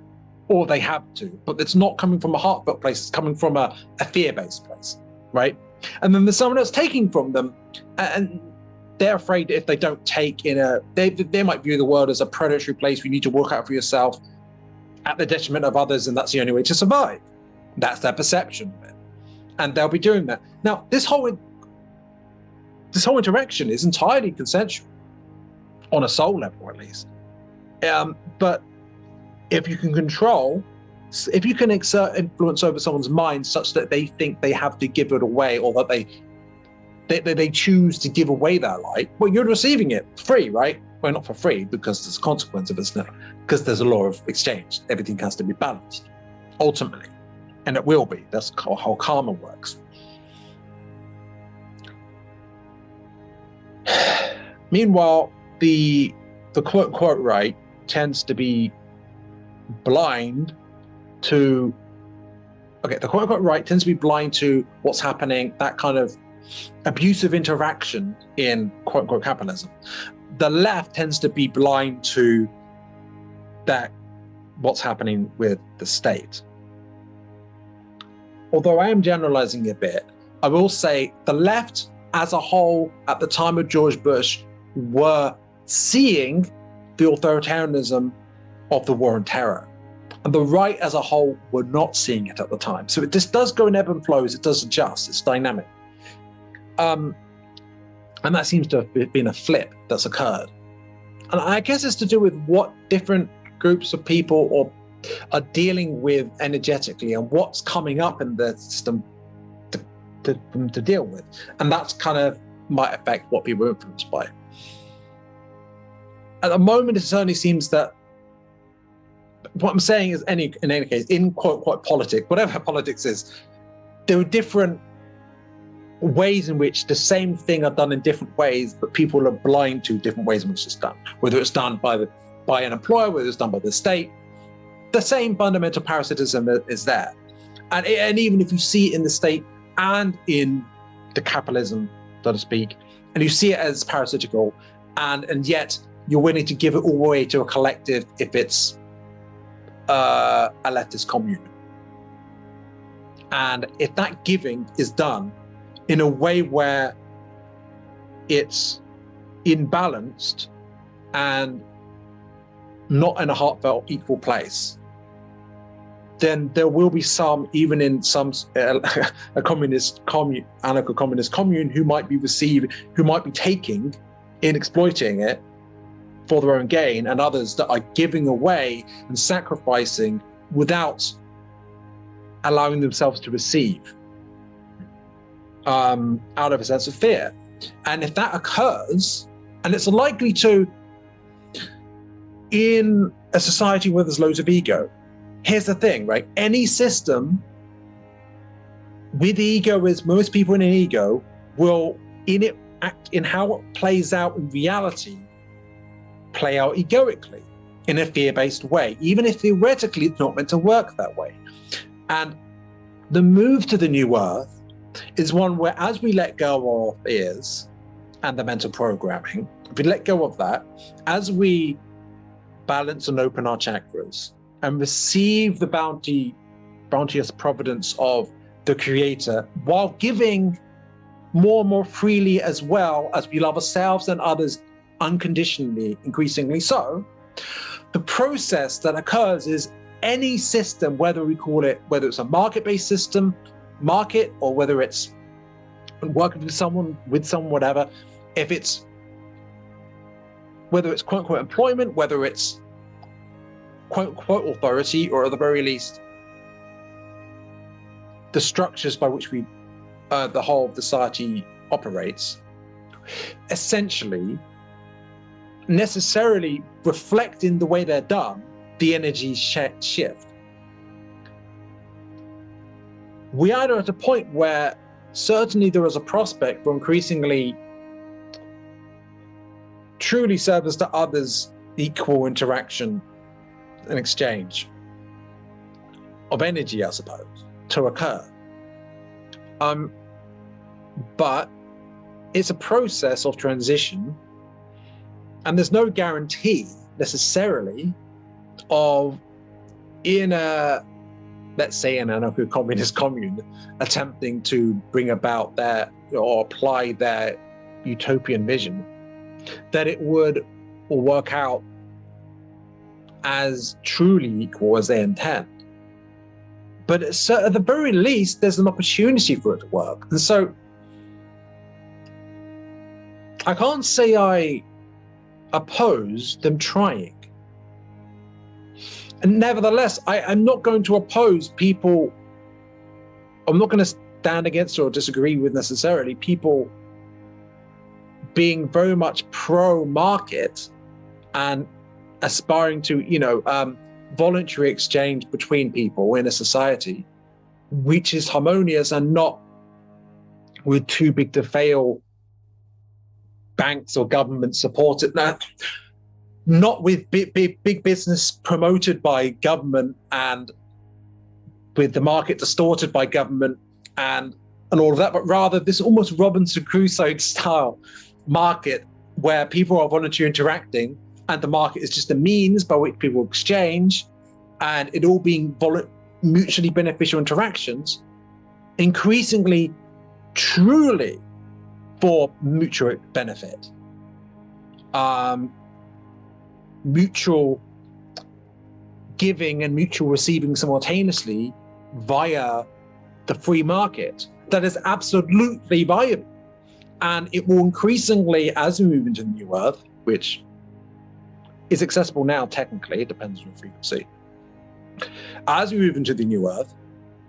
or they have to, but it's not coming from a heartfelt place, it's coming from a fear-based place, right? And then there's someone else taking from them, and they're afraid if they don't take they might view the world as a predatory place where you need to work out for yourself at the detriment of others, and that's the only way to survive. That's their perception of it. And they'll be doing that. Now, this whole interaction is entirely consensual, on a soul level at least. But if you can exert influence over someone's mind such that they think they have to give it away, or that they choose to give away their light, well, you're receiving it free, right? Well, not for free, because there's a consequence of it, because there's a law of exchange. Everything has to be balanced, ultimately. And it will be. That's how karma works. Meanwhile, the quote-unquote right tends to be blind to, the quote-unquote right tends to be blind to what's happening, that kind of abusive interaction in quote-unquote capitalism. The left tends to be blind to that, what's happening with the state. Although I am generalizing a bit, I will say the left as a whole at the time of George Bush were seeing the authoritarianism of the war on terror. And the right as a whole were not seeing it at the time. So this does go in ebb and flows, it does adjust, it's dynamic. And that seems to have been a flip that's occurred. And I guess it's to do with what different groups of people are dealing with energetically, and what's coming up in the system to deal with. And that's kind of might affect what people are influenced by. At the moment, it certainly seems that what I'm saying is, in any case, in quote politics, whatever politics is, there are different ways in which the same thing are done in different ways, but people are blind to different ways in which it's done. Whether it's done by an employer, whether it's done by the state, the same fundamental parasitism is there. And even if you see it in the state and in the capitalism, so to speak, and you see it as parasitical, and yet you're willing to give it all away to a collective if it's a leftist commune. And if that giving is done in a way where it's imbalanced and not in a heartfelt equal place, then there will be some, even in some a communist commune, anarcho-communist commune, who might be taking in exploiting it for their own gain, and others that are giving away and sacrificing without allowing themselves to receive, out of a sense of fear. And if that occurs, and it's likely to, in a society where there's loads of ego. Here's the thing, right? Any system with ego, is most people in an ego will, in it, act in how it plays out in reality, play out egoically in a fear-based way, even if theoretically it's not meant to work that way. And the move to the new earth is one where, as we let go of fears and the mental programming, if we let go of that, as we balance and open our chakras and receive the bounteous providence of the Creator, while giving more and more freely, as well as we love ourselves and others unconditionally, increasingly so, the process that occurs is any system, whether it's a market-based system, or whether it's working with someone, whatever, whether it's quote unquote employment, whether it's quote unquote authority, or at the very least the structures by which the whole of society operates, essentially necessarily reflect in the way they're done the energy shift. We are at a point where certainly there is a prospect for increasingly truly service to others, equal interaction and exchange of energy, I suppose, to occur. But it's a process of transition, and there's no guarantee necessarily of, in a, let's say, an anarcho-communist commune, attempting to bring about their, or apply their utopian vision, that it would work out as truly equal as they intend. But at the very least, there's an opportunity for it to work. And so I can't say I oppose them trying. And nevertheless, I'm not going to oppose people. I'm not going to stand against or disagree with necessarily people being very much pro-market and aspiring to, voluntary exchange between people in a society which is harmonious and not with too big to fail banks or government supported, not with big business promoted by government and with the market distorted by government and all of that, but rather this almost Robinson Crusoe style market where people are voluntarily interacting and the market is just a means by which people exchange, and it all being mutually beneficial interactions, increasingly truly for mutual benefit, mutual giving and mutual receiving simultaneously via the free market. That is absolutely viable. And it will increasingly, as we move into the new earth, which is accessible now technically, it depends on the frequency. As we move into the new earth,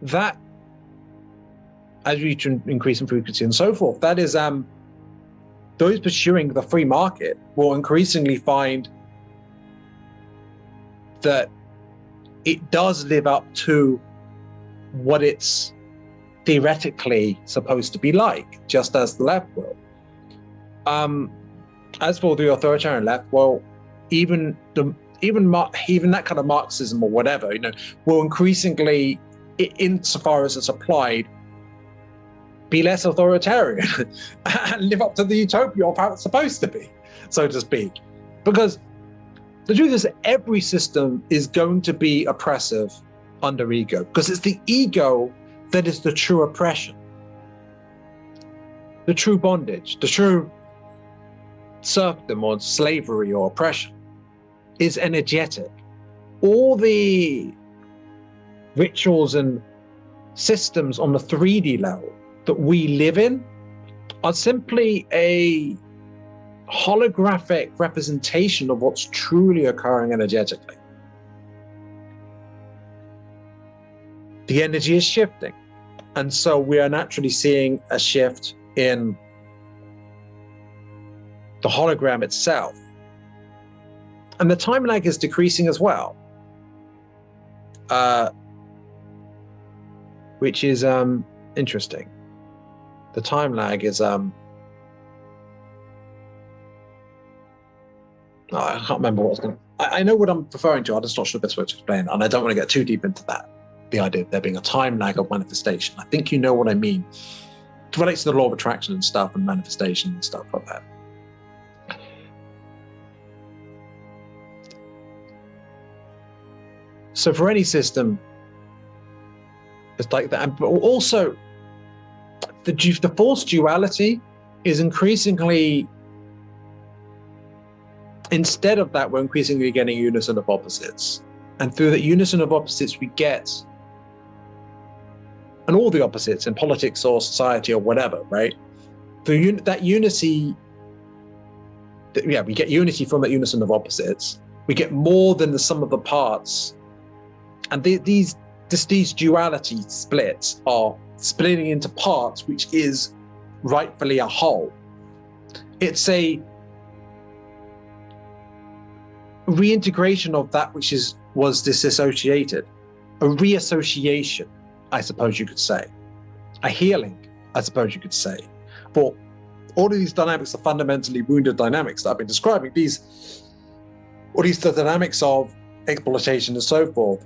that, as we increase in frequency and so forth, that is, those pursuing the free market will increasingly find that it does live up to what it's theoretically supposed to be like, just as the left will. As for the authoritarian left, well, even that kind of Marxism or whatever, will increasingly, insofar as it's applied, be less authoritarian and live up to the utopia of how it's supposed to be, so to speak. Because the truth is, every system is going to be oppressive under ego, because it's the ego that is the true oppression, the true bondage, the true serfdom or slavery or oppression is energetic. All the rituals and systems on the 3D level that we live in are simply a holographic representation of what's truly occurring energetically. The energy is shifting. And so we are naturally seeing a shift in the hologram itself. And the time lag is decreasing as well, which is interesting. The time lag is I can't remember what I was going to. I know what I'm referring to. I'm just not sure the best way to explain it, and I don't want to get too deep into that. The idea of there being a time lag of manifestation. I think you know what I mean. It relates to the law of attraction and stuff, and manifestation and stuff like that. So for any system, it's like that. But also, the false duality is increasingly. Instead of that, we're increasingly getting unison of opposites. And through that unison of opposites, we get, and all the opposites in politics or society or whatever, right? Through that unity, we get unity from that unison of opposites. We get more than the sum of the parts. And these duality splits are splitting into parts, which is rightfully a whole. It's a reintegration of that which was disassociated, a reassociation, I suppose you could say, a healing, I suppose you could say. For all of these dynamics are fundamentally wounded dynamics that I've been describing. All these dynamics of exploitation and so forth.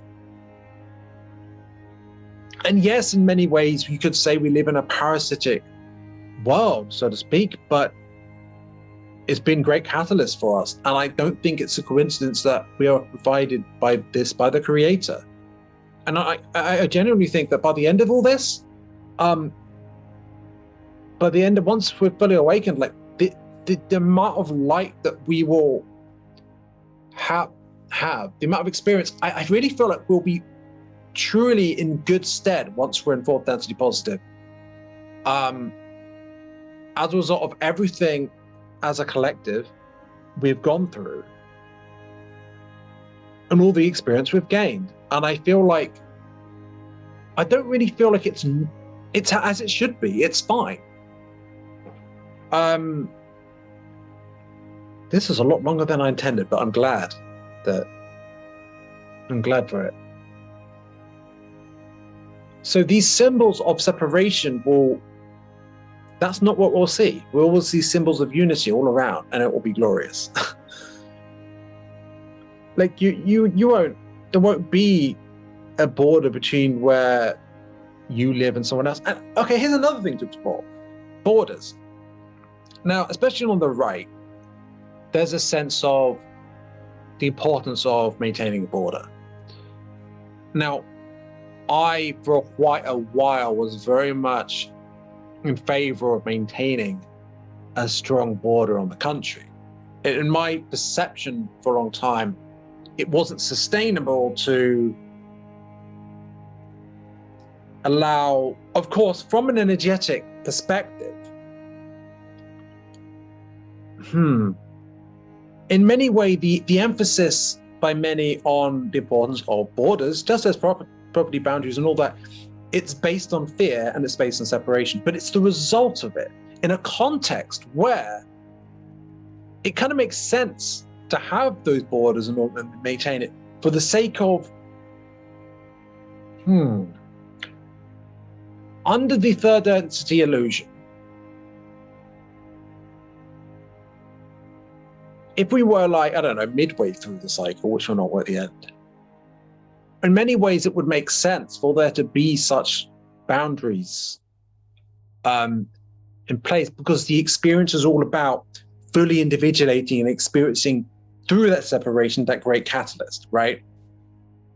And yes, in many ways, you could say we live in a parasitic world, so to speak, but it's been great catalyst for us. And I don't think it's a coincidence that we are provided by the Creator. And I genuinely think that by the end of all this, once we're fully awakened, like the amount of light that we will have, the amount of experience, I really feel like we'll be truly in good stead once we're in fourth density positive. As a result of everything as a collective we've gone through and all the experience we've gained. And I don't really feel like it's as it should be. It's fine. This is a lot longer than I intended, but I'm glad for it. So these symbols of separation that's not what we'll see. We will see symbols of unity all around, and it will be glorious. Like there won't be a border between where you live and someone else. And okay, here's another thing to explore: borders. Now, especially on the right, there's a sense of the importance of maintaining a border. Now, I, for quite a while, was very much in favor of maintaining a strong border on the country. In my perception for a long time, it wasn't sustainable to allow, of course, from an energetic perspective, in many ways, the emphasis by many on the importance of borders, just as property boundaries and all that, it's based on fear and it's based on separation, but it's the result of it in a context where it kind of makes sense to have those borders and maintain it for the sake of, under the third density illusion, if we were like, I don't know, midway through the cycle, which we're not at the end, in many ways, it would make sense for there to be such boundaries in place, because the experience is all about fully individuating and experiencing through that separation, that great catalyst, right?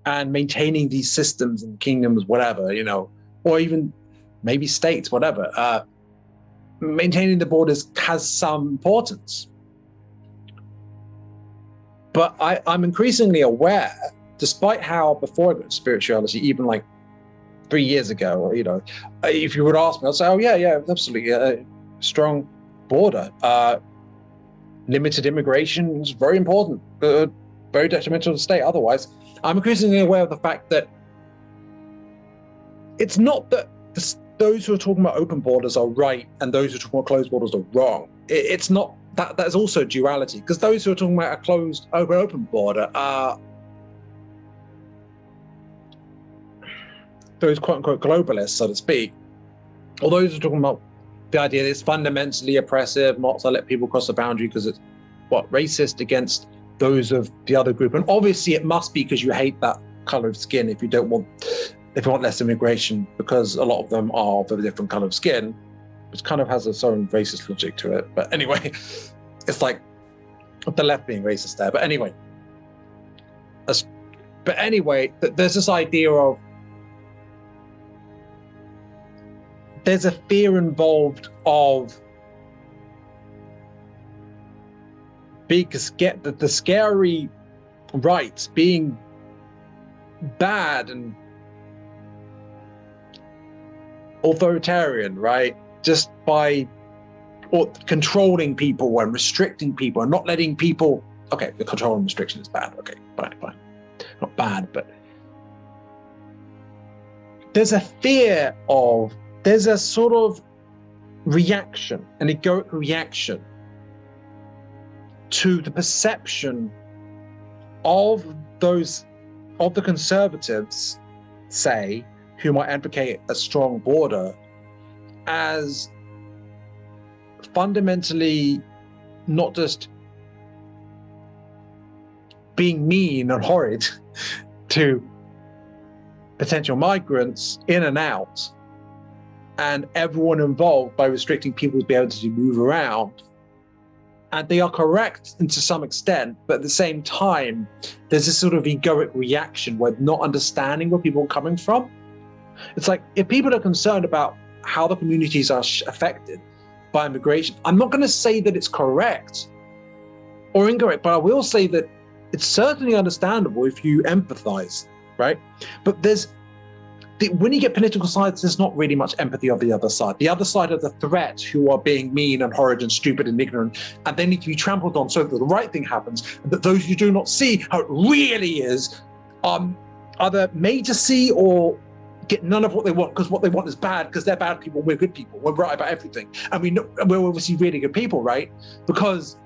And maintaining these systems and kingdoms, whatever, or even maybe states, whatever. Maintaining the borders has some importance. But I'm increasingly aware, despite how before I got into spirituality, even like 3 years ago, or if you would ask me, I'd say, oh yeah, absolutely, strong border, limited immigration is very important, very detrimental to the state. Otherwise, I'm increasingly aware of the fact that it's not that those who are talking about open borders are right and those who are talking about closed borders are wrong. It's not that is also duality, because those who are talking about a closed, open border are those quote-unquote globalists, so to speak, or those who are talking about the idea that it's fundamentally oppressive not to let people cross the boundary because it's racist against those of the other group. And obviously it must be because you hate that color of skin if you want less immigration, because a lot of them are of a different color of skin, which kind of has its own racist logic to it. But anyway, it's like the left being racist there. But anyway, there's this idea of there's a fear involved of the scary rights being bad and authoritarian, right? Just by controlling people and restricting people and not letting people. Okay, the control and restriction is bad. Okay, fine. Not bad, but there's a sort of reaction, an egoic reaction to the perception of the conservatives, say, who might advocate a strong border, as fundamentally not just being mean and horrid to potential migrants in and out, and everyone involved by restricting people's ability to move around. And they are correct to some extent, but at the same time, there's this sort of egoic reaction where not understanding where people are coming from. It's like, if people are concerned about how the communities are affected by immigration, I'm not going to say that it's correct or incorrect, but I will say that it's certainly understandable if you empathize, right? But when you get political sides, there's not really much empathy of the other side. The other side are the threat, who are being mean and horrid and stupid and ignorant, and they need to be trampled on so that the right thing happens, and that those who do not see how it really is either made to see or get none of what they want, because what they want is bad, because they're bad people, we're good people, we're right about everything. And we're obviously really good people, right? Because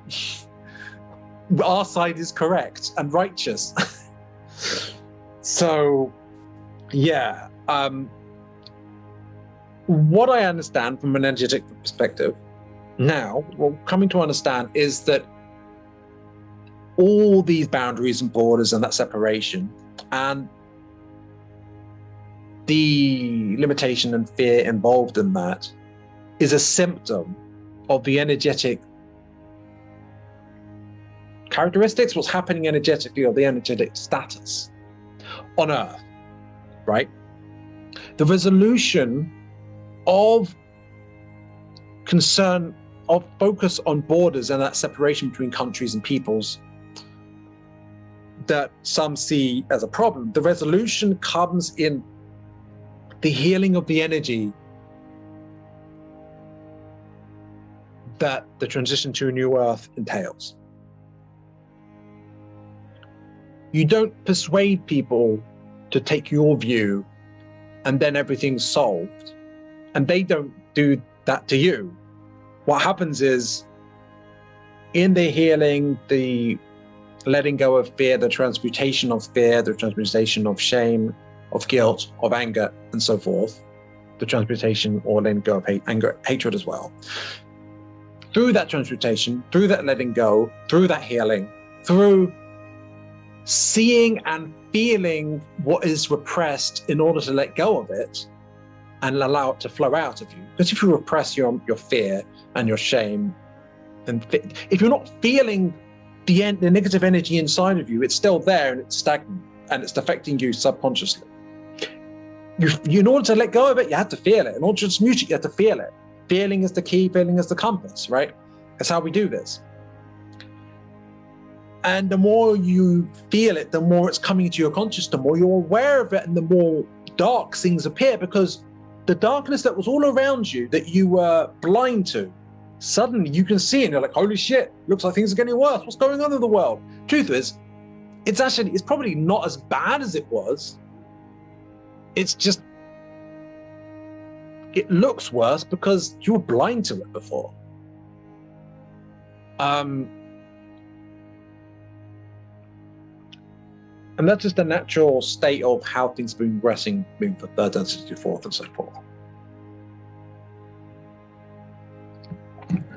our side is correct and righteous. So, yeah. What I understand from an energetic perspective now, coming to understand, is that all these boundaries and borders and that separation and the limitation and fear involved in that is a symptom of the energetic characteristics, what's happening energetically, or the energetic status on Earth, right? The resolution of concern, of focus on borders and that separation between countries and peoples that some see as a problem, the resolution comes in the healing of the energy that the transition to a new Earth entails. You don't persuade people to take your view and then everything's solved, and they don't do that to you. What happens is, in the healing, the letting go of fear, the transmutation of fear, the transmutation of shame, of guilt, of anger, and so forth, the transmutation or letting go of anger, hatred as well. Through that transmutation, through that letting go, through that healing, through seeing and feeling what is repressed in order to let go of it and allow it to flow out of you. Because if you repress your fear and your shame, then if you're not feeling the negative energy inside of you, it's still there and it's stagnant and it's affecting you subconsciously. In order to let go of it, you have to feel it. In order to transmute it, you have to feel it. Feeling is the key, feeling is the compass, right? That's how we do this. And the more you feel it, the more it's coming into your consciousness, the more you're aware of it, and the more dark things appear, because the darkness that was all around you that you were blind to, suddenly you can see and you're like, holy shit, looks like things are getting worse. What's going on in the world? Truth is, it's probably not as bad as it was. It's just, it looks worse because you were blind to it before. And that's just the natural state of how things have been progressing, moving from third density to fourth and so forth.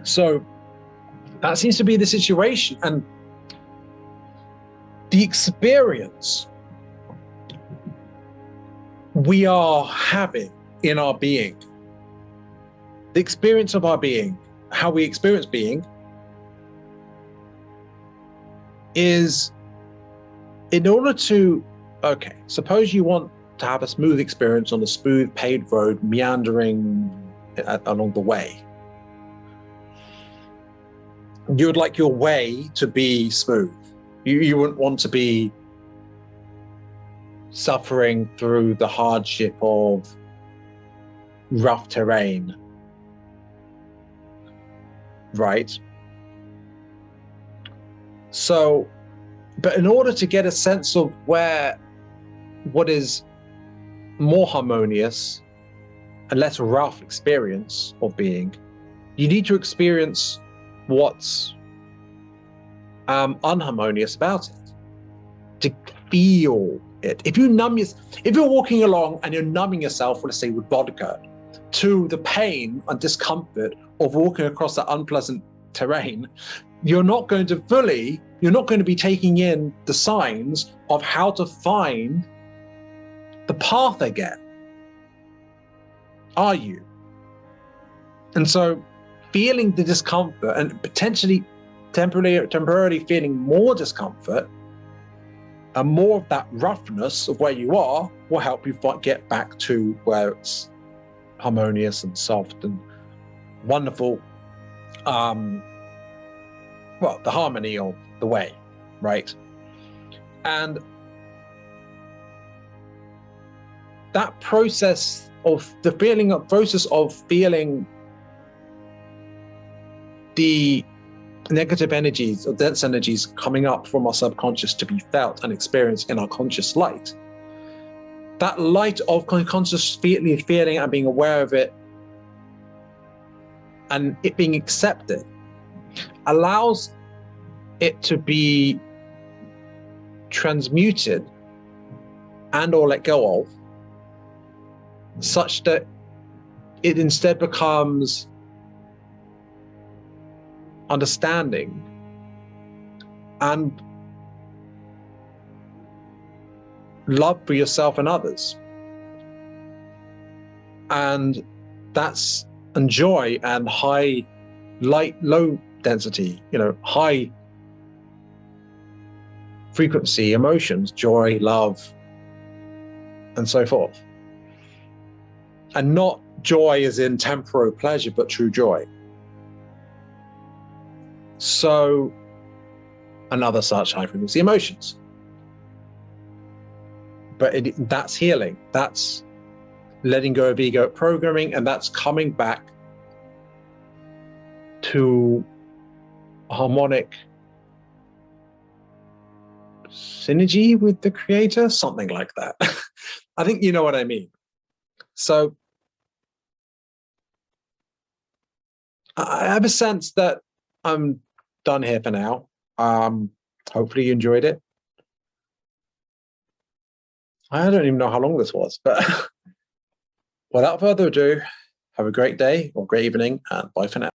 So that seems to be the situation. And the experience we are having in our being, the experience of our being, how we experience being, is in order to, okay, suppose you want to have a smooth experience on a smooth paved road meandering along the way. You would like your way to be smooth. You wouldn't want to be suffering through the hardship of rough terrain, right? So, but in order to get a sense of what is more harmonious and less rough experience of being, you need to experience what's unharmonious about it, to feel it. If you're walking along and you're numbing yourself, let's say with vodka, to the pain and discomfort of walking across that unpleasant terrain, you're not going to be taking in the signs of how to find the path again, are you? And so feeling the discomfort and potentially temporarily feeling more discomfort and more of that roughness of where you are will help you get back to where it's harmonious and soft and wonderful. Well, the harmony of the way, right? And that process of feeling the negative energies or dense energies coming up from our subconscious to be felt and experienced in our conscious light. That light of conscious feeling and being aware of it and it being accepted allows it to be transmuted and or let go of, such that it instead becomes understanding and love for yourself and others. And that's and joy and high low density, high frequency emotions, joy, love, and so forth. And not joy as in temporal pleasure, but true joy. So, another such high frequency emotions. But that's healing. That's letting go of egoic programming, and that's coming back to harmonic synergy with the creator, something like that. I think you know what I mean. So I have a sense that I'm done here for now. Hopefully you enjoyed it. I don't even know how long this was, but without further ado, have a great day or great evening, and bye for now.